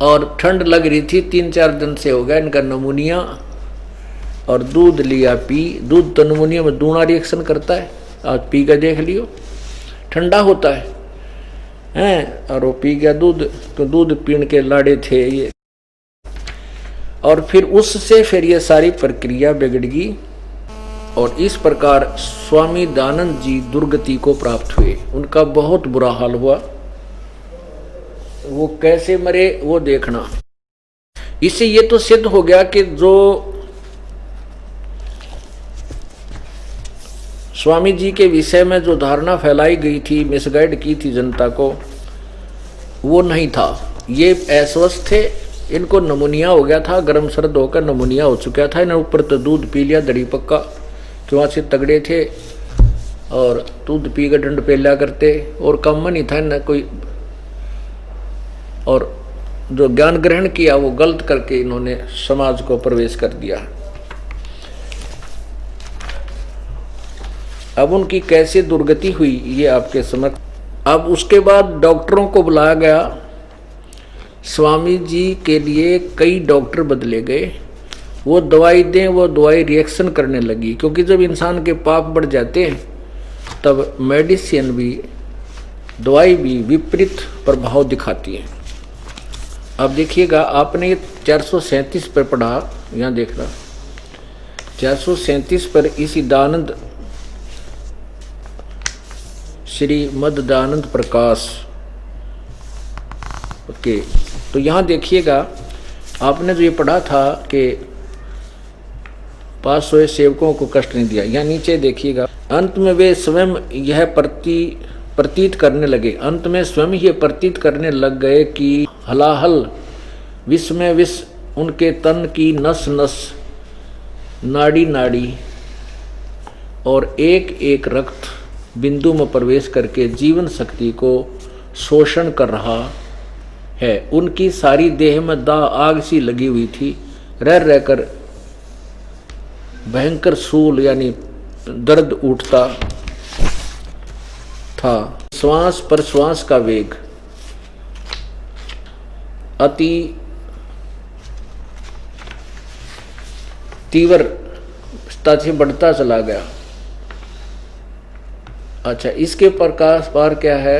और ठंड लग रही थी, 3-4 दिन से हो गया इनका नमूनिया, और दूध लिया पी। दूध तो नमूनिया में दूना रिएक्शन करता है, आज पी कर देख लियो, ठंडा होता है हैं। और वो पी गया दूध, तो दूध पीने के लाड़े थे ये। और फिर उससे फिर ये सारी प्रक्रिया बिगड़ गई और इस प्रकार स्वामी दयानंद जी दुर्गति को प्राप्त हुए। उनका बहुत बुरा हाल हुआ। वो कैसे मरे वो देखना। इससे ये तो सिद्ध हो गया कि जो स्वामी जी के विषय में जो धारणा फैलाई गई थी, मिसगाइड की थी जनता को, वो नहीं था। ये अस्वस्थ थे, इनको नमूनिया हो गया था, गर्म सर्द होकर नमूनिया हो चुका था। इन्होंने ऊपर तो दूध पी लिया दड़ी पक्का, क्यों से तगड़े थे और दूध पी कर डंड पे लिया करते और कम नहीं था न कोई। और जो ज्ञान ग्रहण किया वो गलत करके इन्होंने समाज को प्रवेश कर दिया। अब उनकी कैसे दुर्गति हुई ये आपके समक्ष। अब उसके बाद डॉक्टरों को बुलाया गया। स्वामी जी के लिए कई डॉक्टर बदले गए। वो दवाई दें, वो दवाई रिएक्शन करने लगी, क्योंकि जब इंसान के पाप बढ़ जाते हैं तब मेडिसिन भी, दवाई भी विपरीत प्रभाव दिखाती है। अब देखिएगा, आपने 437 पर पढ़ा, यहाँ देखना 437 पर इसी दयानंद श्री मद दयानंद प्रकाश। ओके, तो यहाँ देखिएगा, आपने जो ये पढ़ा था कि पास सोए सेवकों को कष्ट नहीं दिया, यहाँ नीचे देखिएगा, अंत में वे स्वयं यह प्रतीत करने लगे, अंत में स्वयं ये प्रतीत करने लग गए कि हलाहल विष में विष उनके तन की नस नस, नाड़ी नाड़ी और एक एक रक्त बिंदु में प्रवेश करके जीवन शक्ति को शोषण कर रहा है। उनकी सारी देह में दाह आग सी लगी हुई थी। रह रहकर भयंकर सूल यानी दर्द उठता था। श्वास पर श्वास का वेग अति तीव्रता से बढ़ता चला गया। अच्छा, इसके प्रकाश पार क्या है?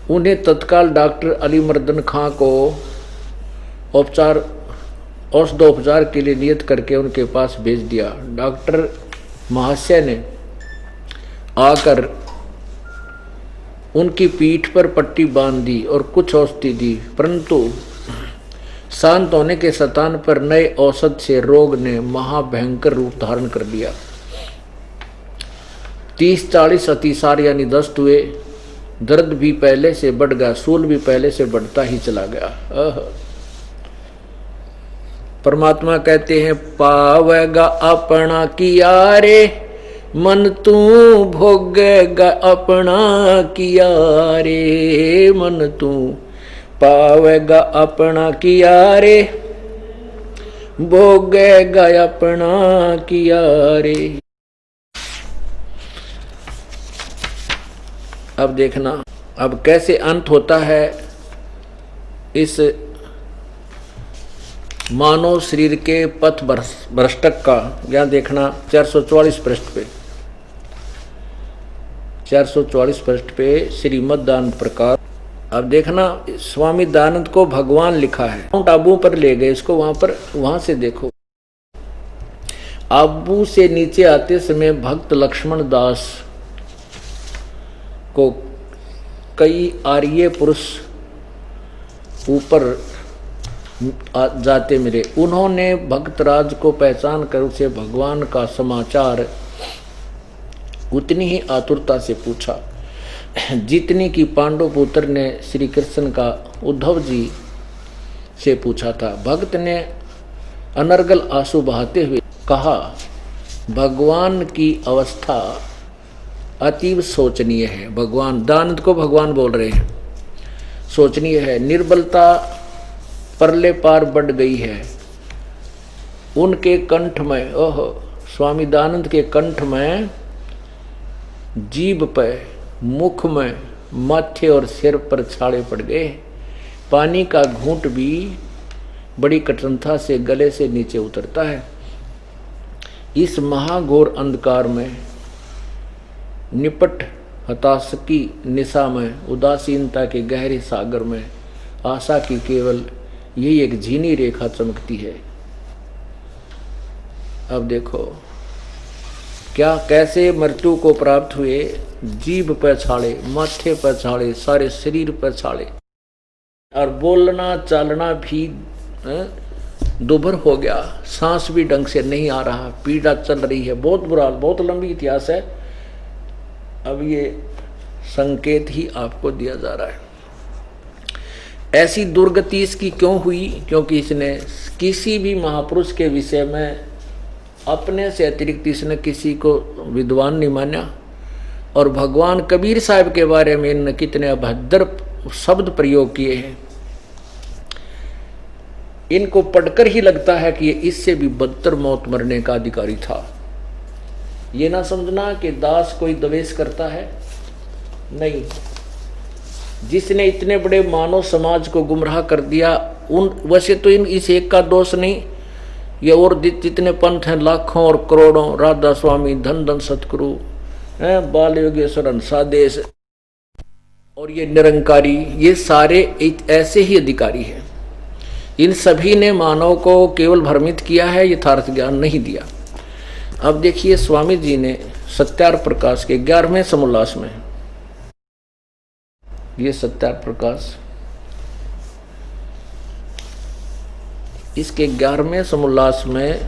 उन्हें तत्काल डॉक्टर अलीमर्दन खां को औषधोपचार के लिए नियत करके उनके पास भेज दिया। डॉक्टर महाशय ने आकर उनकी पीठ पर पट्टी बांध दी और कुछ औषधि दी, परंतु शांत होने के स्थान पर नए औषध से रोग ने महाभयंकर रूप धारण कर लिया। 30-40 अतिसार यानी दस्त हुए। दर्द भी पहले से बढ़ गया, सूल भी पहले से बढ़ता ही चला गया। परमात्मा कहते हैं, पावेगा अपना किया रे मन तू भोगेगा अपना किया रे मन तू पावेगा अपना किया रे भोगेगा अपना किया रे। अब देखना, अब कैसे अंत होता है इस मानव शरीर के पथ भ्रष्टक का। यहाँ देखना 444 पृष्ठ पे, 444 पृष्ठ पे श्रीमद दयानंद प्रकाश अब देखना, स्वामी दयानंद को भगवान लिखा है, माउंट आबू पर ले गए इसको, वहां से देखो। आबू से नीचे आते समय भक्त लक्ष्मण दास को कई आर्य पुरुष ऊपर जाते मिले। उन्होंने भक्तराज को पहचान कर उसे भगवान का समाचार उतनी ही आतुरता से पूछा जितनी कि पांडव पुत्र ने श्री कृष्ण का उद्धव जी से पूछा था। भक्त ने अनर्गल आंसू बहाते हुए कहा, भगवान की अवस्था अतीव शोचनीय है। भगवान, दानंद को भगवान बोल रहे हैं, शोचनीय है। निर्बलता परले पार बढ़ गई है। उनके कंठ में, ओह, स्वामी दयानंद के कंठ में, जीभ पे, मुख में, माथे और सिर पर छाले पड़ गए। पानी का घूंट भी बड़ी कठिनता से गले से नीचे उतरता है। इस महाघोर अंधकार में, निपट हताश की निशा में, उदासीनता के गहरे सागर में आशा की केवल यही एक झीनी रेखा चमकती है। अब देखो क्या कैसे मृत्यु को प्राप्त हुए। जीभ पर छाले, माथे पर छाले, सारे शरीर पर छाले, और बोलना चालना भी दुभर हो गया। सांस भी ढंग से नहीं आ रहा, पीड़ा चल रही है। बहुत बुरा, बहुत लंबी इतिहास है। अब ये संकेत ही आपको दिया जा रहा है। ऐसी दुर्गति इसकी क्यों हुई? क्योंकि इसने किसी भी महापुरुष के विषय में अपने से अतिरिक्त इसने किसी को विद्वान नहीं माना। और भगवान कबीर साहब के बारे में इन्होंने कितने अभद्र शब्द प्रयोग किए हैं। इनको पढ़कर ही लगता है कि ये इससे भी बदतर मौत मरने का अधिकारी था। ये ना समझना कि दास कोई द्वेष करता है, नहीं। जिसने इतने बड़े मानव समाज को गुमराह कर दिया, वैसे तो इस एक का दोष नहीं, ये और जितने पंथ हैं लाखों और करोड़ों, राधा स्वामी, धन धन सतगुरु, बाल योगेश्वर, सादेश और ये निरंकारी, ये सारे ऐसे ही अधिकारी हैं। इन सभी ने मानव को केवल भ्रमित किया है, यथार्थ ज्ञान नहीं दिया। अब देखिए स्वामी जी ने सत्यार प्रकाश के 11वें समोल्लास में, ये सत्यार प्रकाश, इसके 11वें समोल्लास में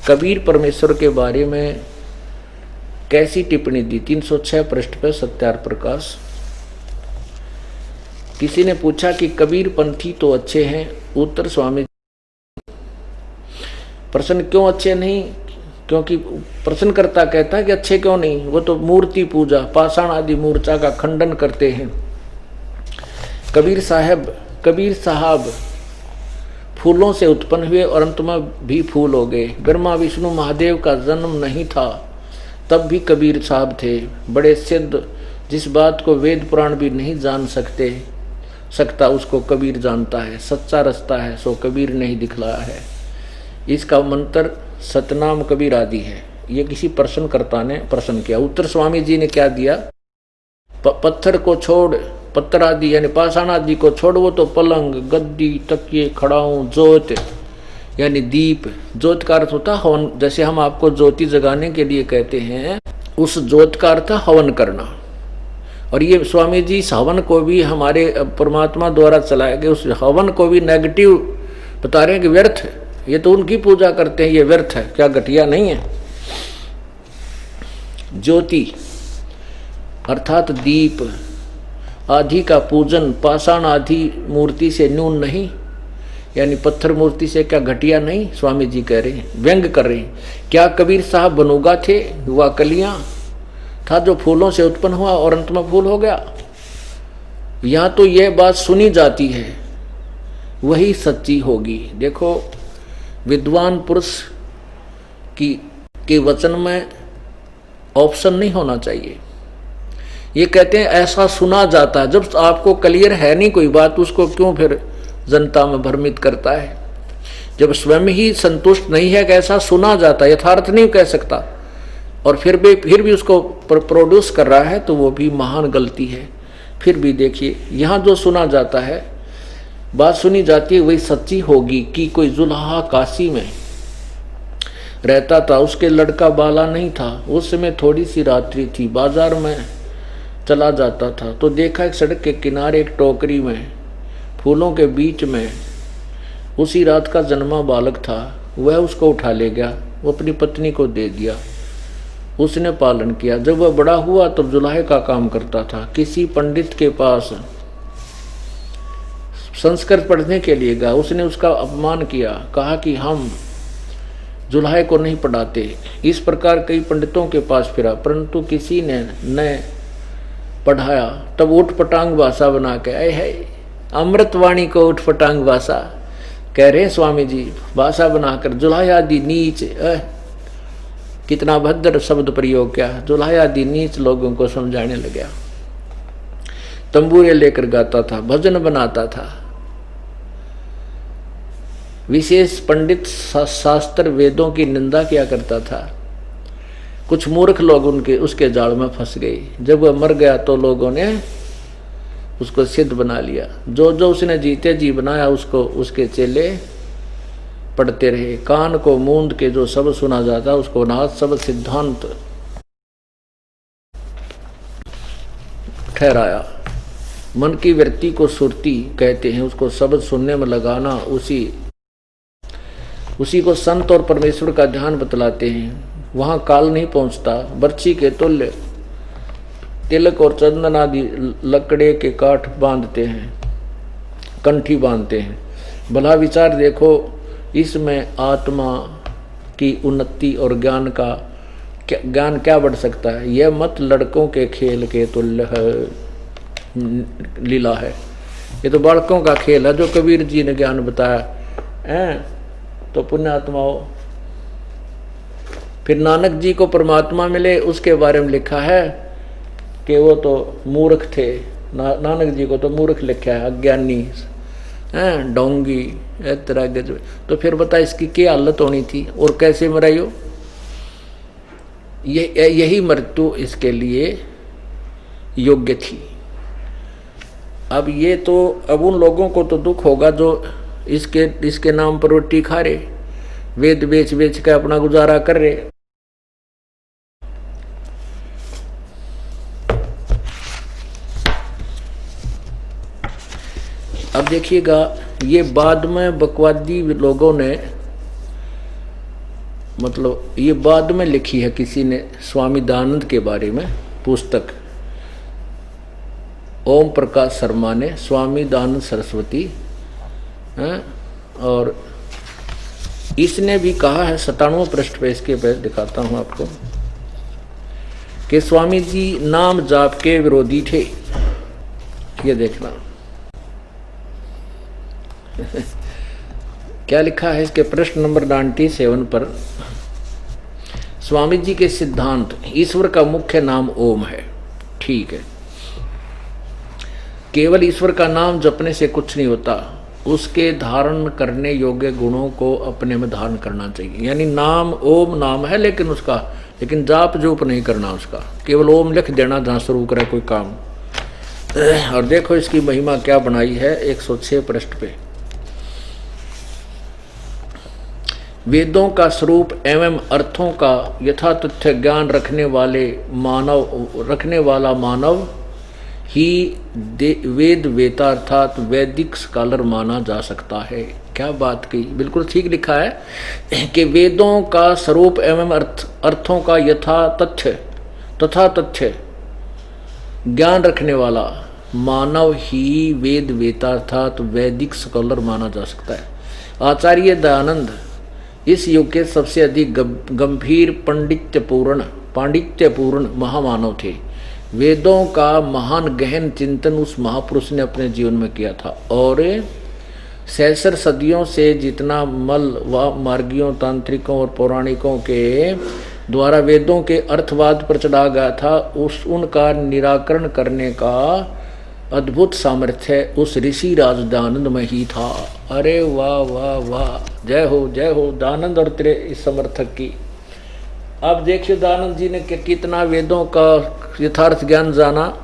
कबीर परमेश्वर के बारे में कैसी टिप्पणी दी। 306 पृष्ठ पर सत्यार प्रकाश। किसी ने पूछा कि कबीर पंथी तो अच्छे हैं, उत्तर स्वामी प्रश्न क्यों अच्छे नहीं? क्योंकि प्रश्नकर्ता कहता है कि अच्छे क्यों नहीं, वो तो मूर्ति पूजा, पाषाण आदि मूर्छा का खंडन करते हैं। कबीर साहब फूलों से उत्पन्न हुए और अंत में भी फूल हो गए। ब्रह्मा विष्णु महादेव का जन्म नहीं था तब भी कबीर साहब थे, बड़े सिद्ध। जिस बात को वेद पुराण भी नहीं जान सकता उसको कबीर जानता है। सच्चा रास्ता है सो कबीर नहीं दिखलाया है। इसका मंत्र सतनाम कबीर आदि है। ये किसी प्रश्नकर्ता ने प्रश्न किया। उत्तर स्वामी जी ने क्या दिया? पत्थर को छोड़, पत्थर आदि यानी पाषाण आदि को छोड़, वो तो पलंग, गद्दी, तकिए, खड़ाऊं, जोत यानी दीप। जोत का अर्थ होता हवन। जैसे हम आपको ज्योति जगाने के लिए कहते हैं, उस जोत का अर्थ हवन करना। और ये स्वामी जी इस हवन को भी हमारे परमात्मा द्वारा चलाए गए उस हवन को भी नेगेटिव बता रहे हैं कि व्यर्थ है। ये तो उनकी पूजा करते हैं, ये व्यर्थ है, क्या घटिया नहीं है? ज्योति अर्थात दीप आदि का पूजन पाषाण आदि मूर्ति से न्यून नहीं, यानी पत्थर मूर्ति से क्या घटिया नहीं? स्वामी जी कह रहे हैं, व्यंग कर रहे हैं। क्या कबीर साहब बनूगा थे? हुआ कलियां था जो फूलों से उत्पन्न हुआ और अंत में फूल हो गया। यहां तो यह बात सुनी जाती है, वही सच्ची होगी। देखो विद्वान पुरुष के वचन में ऑप्शन नहीं होना चाहिए। ये कहते हैं ऐसा सुना जाता है। जब आपको क्लियर है नहीं कोई बात, उसको क्यों फिर जनता में भ्रमित करता है? जब स्वयं ही संतुष्ट नहीं है कि ऐसा सुना जाता है, यथार्थ नहीं कह सकता, और फिर भी उसको प्रोड्यूस कर रहा है, तो वो भी महान गलती है। फिर भी देखिए यहाँ जो सुना जाता है, बात सुनी जाती है वही सच्ची होगी कि कोई जुल्हा काशी में रहता था, उसके लड़का बाला नहीं था। उस समय थोड़ी सी रात्रि थी, बाजार में चला जाता था तो देखा एक सड़क के किनारे एक टोकरी में फूलों के बीच में उसी रात का जन्मा बालक था। वह उसको उठा ले गया, वो अपनी पत्नी को दे दिया, उसने पालन किया। जब वह बड़ा हुआ तब जुल्हे का काम करता था। किसी पंडित के पास संस्कृत पढ़ने के लिए गया, उसने उसका अपमान किया, कहा कि हम जुल्हे को नहीं पढ़ाते। इस प्रकार कई पंडितों के पास फिरा, परंतु किसी ने न पढ़ाया। तब उठ पटांग भाषा बना के आए है, अमृतवाणी को उठ पटांग भाषा कह रहे स्वामी जी, भाषा बनाकर जुल्हे आदि नीच, कितना भद्र शब्द प्रयोग किया। जुल्हे आदि नीच लोगों को समझाने लगा। तंबूरे लेकर गाता था, भजन बनाता था। विशेष पंडित शास्त्र वेदों की निंदा किया करता था। कुछ मूर्ख लोग उसके जाल में फंस गए। जब वह मर गया तो लोगों ने उसको सिद्ध बना लिया। जो जो उसने जीते जी बनाया उसको उसके चेले पढ़ते रहे। कान को मूंद के जो शब्द सुना जाता उसको नाथ शब्द सिद्धांत ठहराया। मन की वृत्ति को सुरती कहते हैं, उसको शब्द सुनने में लगाना, उसी को संत और परमेश्वर का ध्यान बतलाते हैं। वहां काल नहीं पहुंचता। बर्छी के तुल्य तिलक और चंदन आदि लकड़े के काठ बांधते हैं, कंठी बांधते हैं। भला विचार देखो, इसमें आत्मा की उन्नति और ज्ञान क्या बढ़ सकता है। यह मत लड़कों के खेल के तुल्य लीला है। ये तो बालकों का खेल है जो कबीर जी ने ज्ञान बताया। तो पुण्यात्मा हो। फिर नानक जी को परमात्मा मिले, उसके बारे में लिखा है कि वो तो मूर्ख थे। नानक जी को तो मूर्ख लिखा है, अज्ञानी, डोंगी, इस तरह के। तो फिर बता इसकी क्या हालत होनी थी और कैसे मराई हो। यही मृत्यु इसके लिए योग्य थी। अब उन लोगों को तो दुख होगा जो इसके नाम पर रोटी खा रहे, वेद बेच बेच के अपना गुजारा कर रहे। अब देखिएगा, ये बाद में बकवादी लोगों ने, मतलब ये बाद में लिखी है किसी ने, स्वामी दयानंद के बारे में पुस्तक, ओम प्रकाश शर्मा ने, स्वामी दयानंद सरस्वती, और इसने भी कहा है 97वें पृष्ठ पे, इसके पे दिखाता हूं आपको, कि स्वामी जी नाम जाप के विरोधी थे। ये देखना क्या लिखा है इसके प्रश्न नंबर 97 पर। स्वामी जी के सिद्धांत, ईश्वर का मुख्य नाम ओम है, ठीक है। केवल ईश्वर का नाम जपने से कुछ नहीं होता, उसके धारण करने योग्य गुणों को अपने में धारण करना चाहिए। यानी नाम ओम नाम है, लेकिन जाप जोप नहीं करना उसका, केवल ओम लिख देना जहां शुरू करे कोई काम। और देखो इसकी महिमा क्या बनाई है 106 पृष्ठ पे। वेदों का स्वरूप एवं अर्थों का यथातथ्य ज्ञान रखने वाला मानव ही वेद वेता अर्थात वैदिक स्कॉलर माना जा सकता है। क्या बात की, बिल्कुल ठीक लिखा है कि वेदों का स्वरूप एवं अर्थों का तथा तथ्य ज्ञान रखने वाला मानव ही वेद वेता अर्थात वैदिक स्कॉलर माना जा सकता है। आचार्य दयानंद इस युग के सबसे अधिक गंभीर पांडित्यपूर्ण महामानव थे। वेदों का महान गहन चिंतन उस महापुरुष ने अपने जीवन में किया था, और सहस्र सदियों से जितना मल व मार्गियों, तांत्रिकों और पौराणिकों के द्वारा वेदों के अर्थवाद पर चढ़ा गया था, उनका निराकरण करने का अद्भुत सामर्थ्य उस ऋषि राज दयानंद में ही था। अरे वाह वाह वाह, जय हो दयानंद और तेरे इस समर्थक की। अब देखिए दयानंद जी ने कितना वेदों का यथार्थ ज्ञान जाना,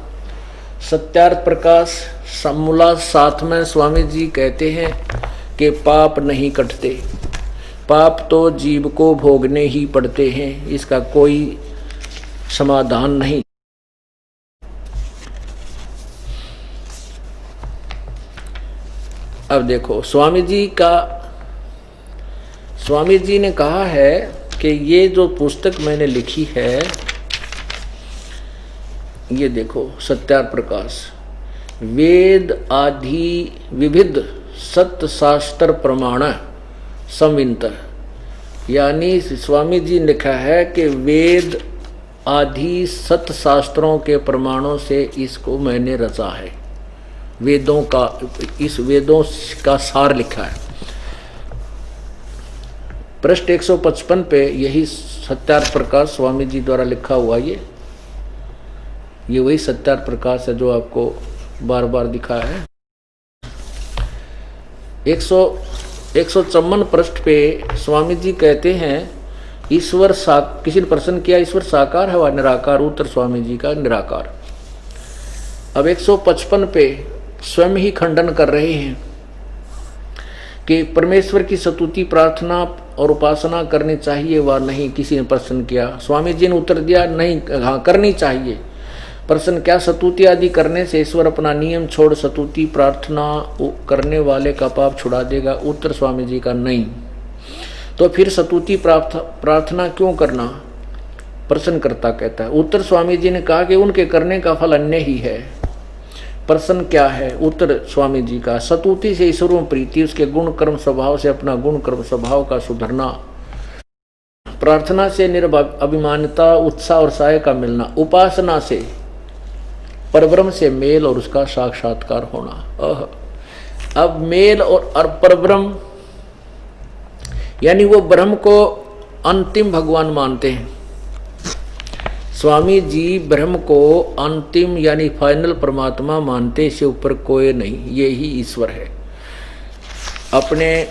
सत्यार्थ प्रकाश समूला 7 में स्वामी जी कहते हैं कि पाप नहीं कटते, पाप तो जीव को भोगने ही पड़ते हैं, इसका कोई समाधान नहीं। अब देखो स्वामी जी ने कहा है कि ये जो पुस्तक मैंने लिखी है, ये देखो सत्यार्थ प्रकाश, वेद आदि विविध सत्य शास्त्र प्रमाण संवित, यानी स्वामी जी ने लिखा है कि वेद आदि सत्य शास्त्रों के प्रमाणों से इसको मैंने रचा है। वेदों का सार लिखा है। पृष्ठ 155 पे यही सत्यार्थ प्रकाश स्वामी जी द्वारा लिखा हुआ, ये वही सत्यार्थ प्रकाश है जो आपको बार बार दिखा है। 154 पृष्ठ पे स्वामी जी कहते हैं ईश्वर किसी ने प्रश्न किया ईश्वर साकार है व निराकार? उत्तर स्वामी जी का निराकार। अब 155 पे स्वयं ही खंडन कर रहे हैं कि परमेश्वर की स्तुति प्रार्थना और उपासना करनी चाहिए व नहीं, किसी ने प्रश्न किया। स्वामी जी ने उत्तर दिया नहीं, हाँ करनी चाहिए। प्रश्न क्या स्तुति आदि करने से ईश्वर अपना नियम छोड़ स्तुति प्रार्थना करने वाले का पाप छुड़ा देगा? उत्तर स्वामी जी का नहीं। तो फिर स्तुति प्रार्थना क्यों करना? प्रश्नकर्ता कहता है। उत्तर स्वामी जी ने कहा कि उनके करने का फल अन्य ही है। प्रश्न क्या है? उत्तर स्वामी जी का, स्तुति से ईश्वर में प्रीति, उसके गुण कर्म स्वभाव से अपना गुण कर्म स्वभाव का सुधरना, प्रार्थना से निर्अभिमानता उत्साह और सहाय का मिलना, उपासना से परब्रह्म से मेल और उसका साक्षात्कार होना। अब मेल और परब्रह्म यानी वो ब्रह्म को अंतिम भगवान मानते हैं। स्वामी जी ब्रह्म को अंतिम यानी फाइनल परमात्मा मानते, इससे ऊपर कोई नहीं, ये ही ईश्वर है। अपने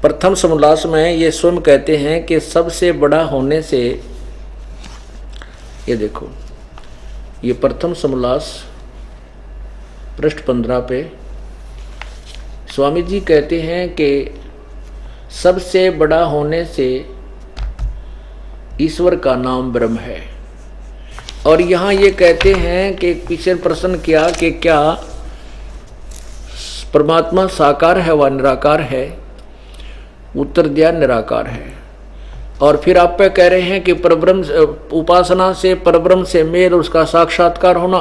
प्रथम समोल्लास में ये स्वयं कहते हैं कि सबसे बड़ा होने से, ये देखो ये प्रथम समोल्लास पृष्ठ 15 पे स्वामी जी कहते हैं कि सबसे बड़ा होने से ईश्वर का नाम ब्रह्म है। और यहाँ ये कहते हैं कि पीछे प्रश्न किया कि क्या परमात्मा साकार है व निराकार है? उत्तर दिया निराकार है। और फिर आप पे कह रहे हैं कि परब्रह्म उपासना से परब्रह्म से मेल उसका साक्षात्कार होना।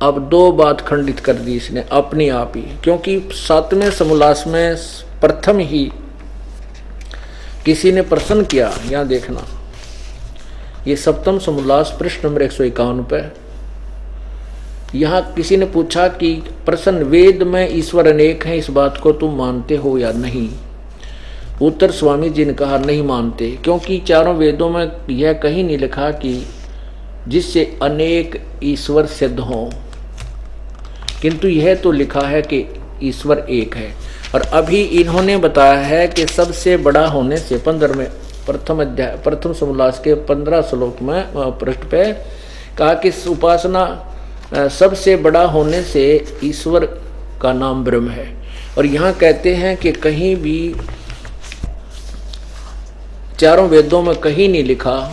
अब 2 बात खंडित कर दी इसने अपने आप ही, क्योंकि 7वें समोल्लास में प्रथम ही किसी ने प्रश्न किया। यहाँ देखना, ये 7वां समोल्लास पृष्ठ नंबर 151 पे यहाँ किसी ने पूछा कि प्रश्न, वेद में ईश्वर अनेक हैं, इस बात को तुम मानते हो या नहीं? उत्तर स्वामी जी ने कहा नहीं मानते, क्योंकि चारों वेदों में यह कहीं नहीं लिखा कि जिससे अनेक ईश्वर सिद्ध हों, किंतु यह तो लिखा है कि ईश्वर एक है। और अभी इन्होंने बताया है कि सबसे बड़ा होने से 15 में प्रथम समोल्लास के 15 श्लोक में पृष्ठ पे कहा कि उपासना सबसे बड़ा होने से ईश्वर का नाम ब्रह्म है। और यहाँ कहते हैं कि कहीं भी चारों वेदों में कहीं नहीं लिखा,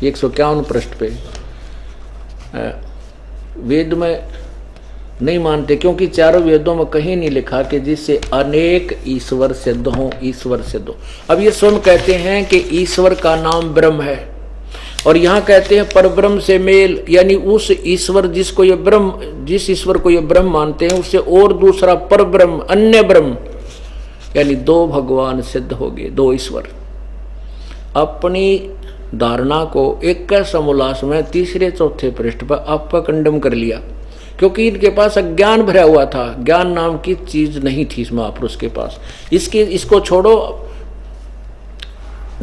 151 पृष्ठ पे वेद में नहीं मानते, क्योंकि चारों वेदों में कहीं नहीं लिखा कि जिससे अनेक ईश्वर सिद्ध हों, ईश्वर सिद्ध हो। अब ये स्वयं कहते हैं कि ईश्वर का नाम ब्रह्म है। और यहाँ कहते हैं परब्रह्म से मेल, यानी उस ईश्वर जिस ईश्वर को ये ब्रह्म मानते हैं उससे और दूसरा परब्रह्म अन्य ब्रह्म, यानी 2 भगवान सिद्ध हो गए, 2 ईश्वर। अपनी धारणा को 21 समोल्लास में 3-4 पृष्ठ पर आपका खंडन कर लिया, क्योंकि इनके पास अज्ञान भरा हुआ था, ज्ञान नाम की चीज नहीं थी इस महापुरुष के पास। इसको छोड़ो,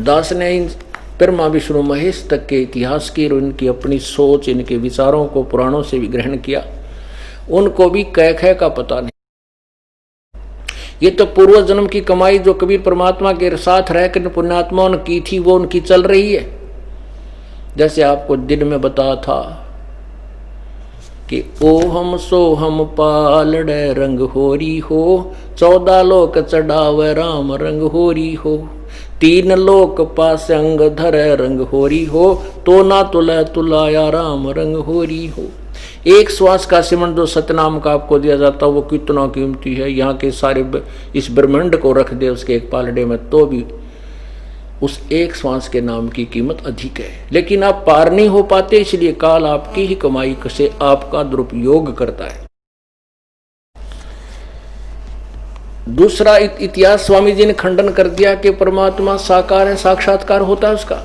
दास ने इन ब्रह्मा विष्णु महेश तक के इतिहास की और इनकी अपनी सोच, इनके विचारों को पुराणों से भी ग्रहण किया। उनको भी कह का पता नहीं। ये तो पूर्व जन्म की कमाई जो कबीर परमात्मा के साथ रहकर पुण्यात्माओं ने की थी, वो उनकी चल रही है। जैसे आपको दिन में बताया था कि ओहम सोहम पालड़े रंग होरी हो, 14 लोक चढ़ावे राम रंग होरी हो, 3 लोक पासंग धरे रंग होरी हो, तो ना तुले तुलाया राम रंग होरी हो। एक श्वास का सिमरण जो सतनाम का आपको दिया जाता है वो कितना कीमती है। यहाँ के सारे इस ब्रह्मांड को रख दे उसके एक पालड़े में तो भी उस एक श्वास के नाम की कीमत अधिक है। लेकिन आप पार नहीं हो पाते, इसलिए काल आपकी ही कमाई से आपका दुरुपयोग करता है। दूसरा इतिहास स्वामी जी ने खंडन कर दिया कि परमात्मा साकार है, साक्षात्कार होता है उसका।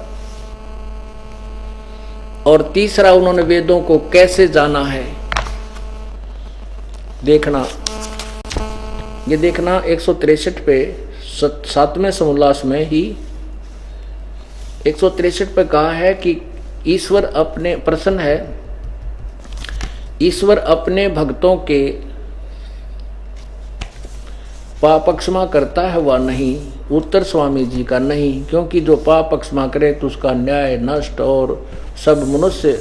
और तीसरा उन्होंने वेदों को कैसे जाना है देखना, ये देखना 163 पे 7वें समोल्लास में ही 163 पे कहा है कि ईश्वर अपने प्रसन्न है, ईश्वर अपने भक्तों के पाप क्षमा करता है वह नहीं। उत्तर स्वामी जी का नहीं, क्योंकि जो पाप क्षमा करे तो उसका न्याय नष्ट और सब मनुष्य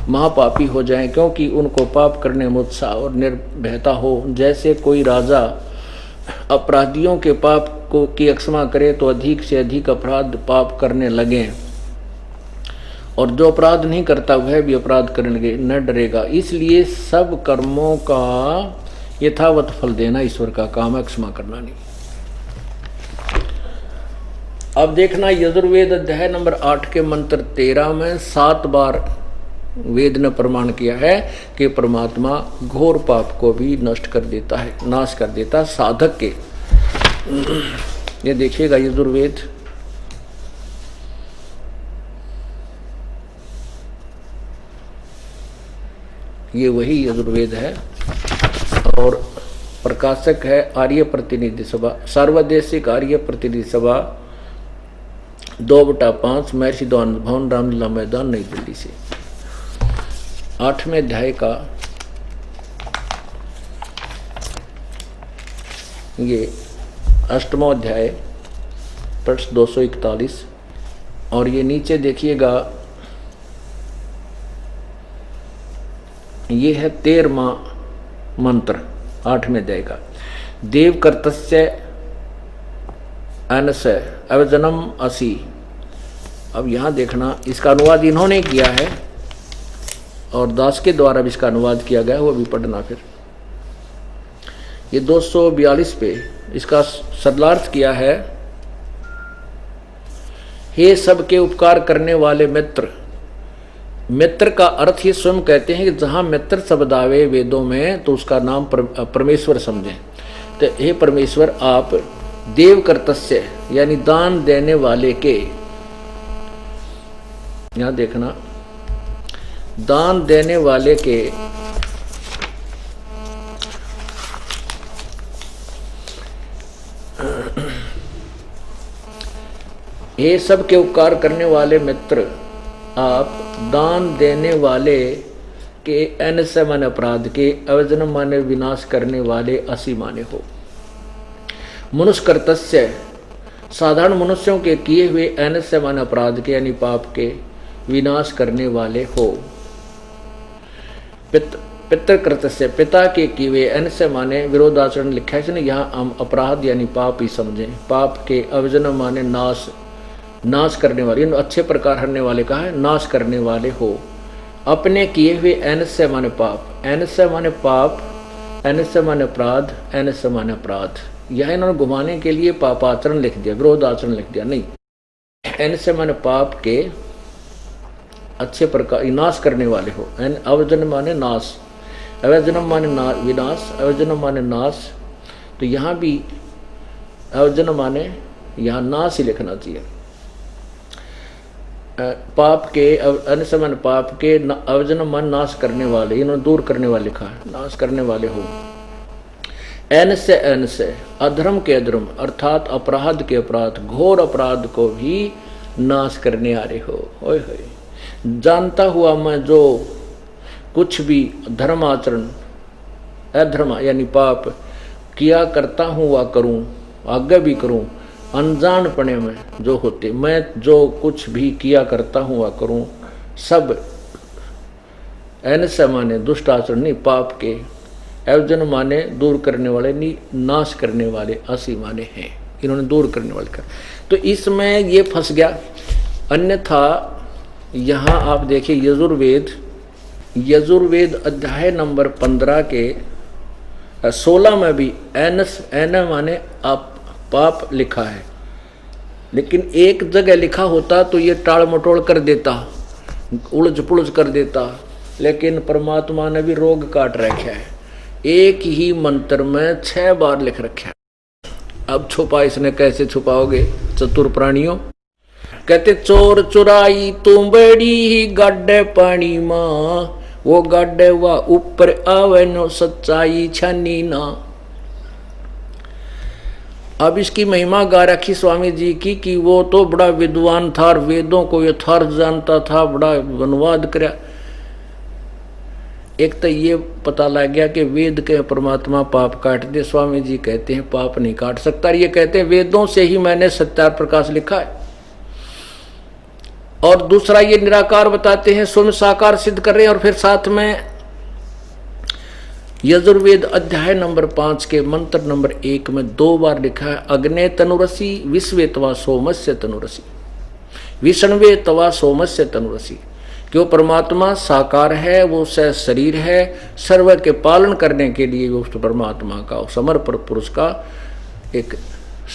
महापापी हो जाएं, क्योंकि उनको पाप करने में उत्साह और निर्भयता हो। जैसे कोई राजा अपराधियों के पाप को की क्षमा करे तो अधिक से अधिक अपराध पाप करने लगे, और जो अपराध नहीं करता वह भी अपराध करने न डरेगा। इसलिए सब कर्मों का यथावत फल देना ईश्वर का काम है, क्षमा करना नहीं। अब देखना यजुर्वेद अध्याय नंबर 8 के मंत्र 13 में 7 बार वेद ने प्रमाण किया है कि परमात्मा घोर पाप को भी नष्ट कर देता है, नाश कर देता है साधक के। ये देखिएगा यजुर्वेद ये वही यजुर्वेद है और प्रकाशक है आर्य प्रतिनिधि सभा, सर्वदेशिक आर्य प्रतिनिधि सभा 2/5 महर्षि द्वान भवन रामलीला मैदान नई दिल्ली से। 8वें अध्याय का ये 8वां अध्याय पृष्ठ 241 और ये नीचे देखिएगा ये है 13वां मंत्र 8वें अध्याय का। देव कर्तस्य अनस्य अवजनम असि। अब यहाँ देखना इसका अनुवाद इन्होंने किया है और दास के द्वारा भी इसका अनुवाद किया गया, वो भी पढ़ना। फिर ये 242 पे इसका सरलार्थ किया है, हे सबके उपकार करने वाले मित्र। मित्र का अर्थ ये स्वयं कहते हैं कि जहां मित्र शब्द आवे वेदों में तो उसका नाम परमेश्वर समझें। तो हे परमेश्वर आप देव कर्तस्य यानी दान देने वाले के, यहां देखना दान देने वाले के हे सबके उपकार करने वाले मित्र, आप दान देने वाले के अनस्य माने अपराध के, अवजन माने विनाश करने वाले असि माने हो। मनुष्य कर्तस्य साधारण मनुष्यों के किए हुए अनस्य माने अपराध के यानी पाप के विनाश करने वाले हो। पितृकृतस्य पिता के किए हुए अनस्य माने विरोधाचरण लिखा है, यहाँ हम अपराध यानी पाप ही समझें। पाप के अवजन माने नाश, नाश करने वाले, अच्छे प्रकार हरने वाले कहा है, नाश करने वाले हो। अपने किए हुए अनस्य माने पाप, अनस्य माने पाप, अनस्य माने अपराध, अनस्य माने अपराध। यह इन्होंने घुमाने के लिए पापाचरण लिख दिया, विरोध आचरण लिख दिया, नहीं। अनस्य माने पाप के अच्छे प्रकार नाश करने वाले हो। अवजन माने नाश, अवजनम माने विनाश, अवजनम माने नाश। तो यहाँ भी अवजन माने यहाँ नाश ही लिखना चाहिए। पाप के अनस्य माने पाप के, अवजन मन नाश करने वाले, इन्होंने दूर करने वाले लिखा है, नाश करने वाले हो। अनस्य अनस्य अधर्म के अधर्म अर्थात अपराध के अपराध, घोर अपराध को भी नाश करने आ रहे हो। ओए होए, जानता हुआ मैं जो कुछ भी धर्म आचरण अधर्म यानी पाप किया करता हूँ वह करूँ, आगे भी करूँ। अनजानपने में जो होते, मैं जो कुछ भी किया करता हूँ वह करूँ, सब ऐनसा माने दुष्ट आचरण नहीं, पाप के। एवजन माने दूर करने वाले नहीं, नाश करने वाले, असी माने हैं, इन्होंने दूर करने वाले कर। तो इसमें ये फंस गया। अन्यथा यहाँ आप देखिए यजुर्वेद अध्याय नंबर 15 के 16 में भी एन माने आप पाप लिखा है, लेकिन एक जगह लिखा होता तो ये टाल मटोल कर देता, उलझ पुलझ कर देता, लेकिन परमात्मा ने भी रोग काट रखा है। एक ही मंत्र में 6 बार लिख रखा है। अब छुपा इसने कैसे छुपाओगे चतुर प्राणियों। कहते चोर चुराई तुम बड़ी ही गाड्डे पानी माँ, वो गाड्डे वा ऊपर आवे नो सच्चाई छानी ना। अब इसकी महिमा गा रखी स्वामी जी की कि वो तो बड़ा विद्वान था और वेदों को यथार्थ जानता था, बड़ा अनुवाद कराया। एक तो ये पता लग गया कि वेद के परमात्मा पाप काट दे। स्वामी जी कहते हैं पाप नहीं काट सकता, ये कहते हैं वेदों से ही मैंने सत्यार प्रकाश लिखा है। और दूसरा ये निराकार बताते हैं, स्वयं साकार सिद्ध कर रहे हैं। और फिर साथ में यजुर्वेद अध्याय नंबर 5 के मंत्र नंबर 1 में 2 बार लिखा है, अग्ने तनुरसी विश्वे तवा सोमस्य तनुरसी, विष्णवे तवा सोमस्य तनुरसी। क्यों परमात्मा साकार है, वो शरीर है, सर्व के पालन करने के लिए वो परमात्मा का समर्पण पुरुष का एक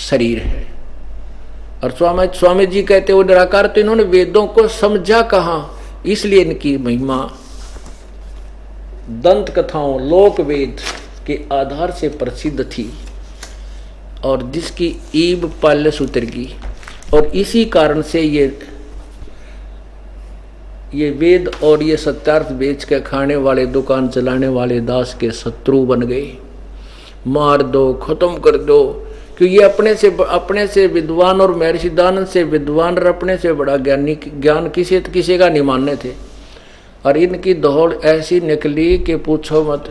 शरीर है। और स्वामी जी कहते वो निराकार, तो इन्होंने वेदों को समझा कहाँ, इसलिए इनकी महिमा दंत कथाओं लोक वेद के आधार से प्रसिद्ध थी और जिसकी ईब पाल्य सूत्रगी। और इसी कारण से ये वेद और ये सत्यार्थ बेच के खाने वाले, दुकान चलाने वाले दास के शत्रु बन गए। मार दो, खत्म कर दो, क्योंकि ये अपने से विद्वान और महर्षि दानंद से विद्वान और अपने से बड़ा ज्ञान किसी का नहीं मानने थे। और इनकी दौड़ ऐसी निकली कि पूछो मत,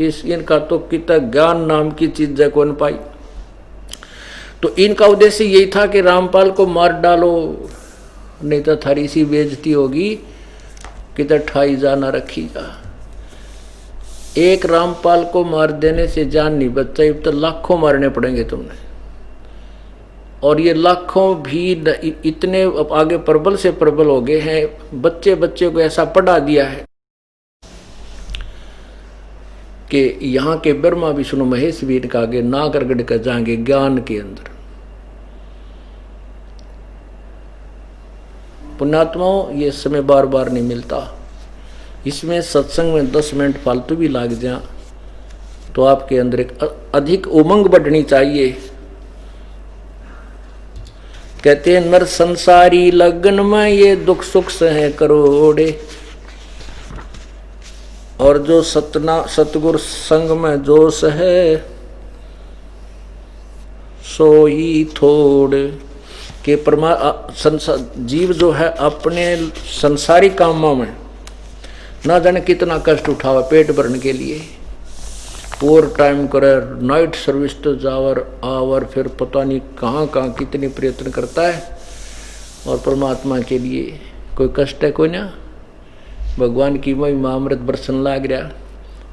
इनका तो कितना ज्ञान नाम की चीज है कौन पाई। तो इनका उद्देश्य यही था कि रामपाल को मार डालो, नहीं तो थारी सी बेइज्जती होगी, किधर ठाई जाना रखी जा। एक रामपाल को मार देने से जान नहीं बचता, तो लाखों मारने पड़ेंगे तुमने। और ये लाखों भी इतने आगे प्रबल से प्रबल हो गए हैं, बच्चे को ऐसा पढ़ा दिया है कि यहाँ के ब्रह्मा विष्णु महेश भी इनका आगे नाग रगड़ कर जाएंगे ज्ञान के अंदर। पुण्यात्माओं, ये समय बार बार नहीं मिलता। इसमें सत्संग में 10 मिनट फालतू भी लाग जाए तो आपके अंदर एक अधिक उमंग बढ़नी चाहिए। कहते हैं नर संसारी लगन में ये दुख सुख सहे करोड़े, और जो सतगुरु संग में जोश है सोई थोड़। के जीव जो है अपने संसारी कामों में ना जाने कितना कष्ट उठावा पेट भरने के लिए, ओवर टाइम करे, नाइट सर्विस तो जावर आवर, फिर पता नहीं कहाँ कहाँ कितनी प्रयत्न करता है। और परमात्मा के लिए कोई कष्ट है कोई ना। भगवान की महिमा अमृत बरसन लाग रहा,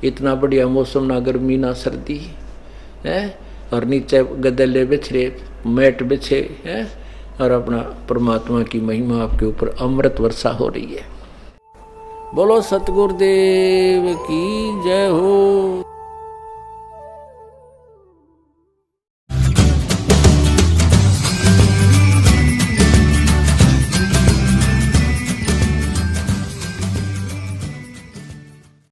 इतना बढ़िया मौसम, ना गर्मी ना सर्दी है, और नीचे गदले बिछरे मैट बिछे है, और अपना परमात्मा की महिमा आपके ऊपर अमृत वर्षा हो रही है। बोलो सतगुरुदेव की जय हो।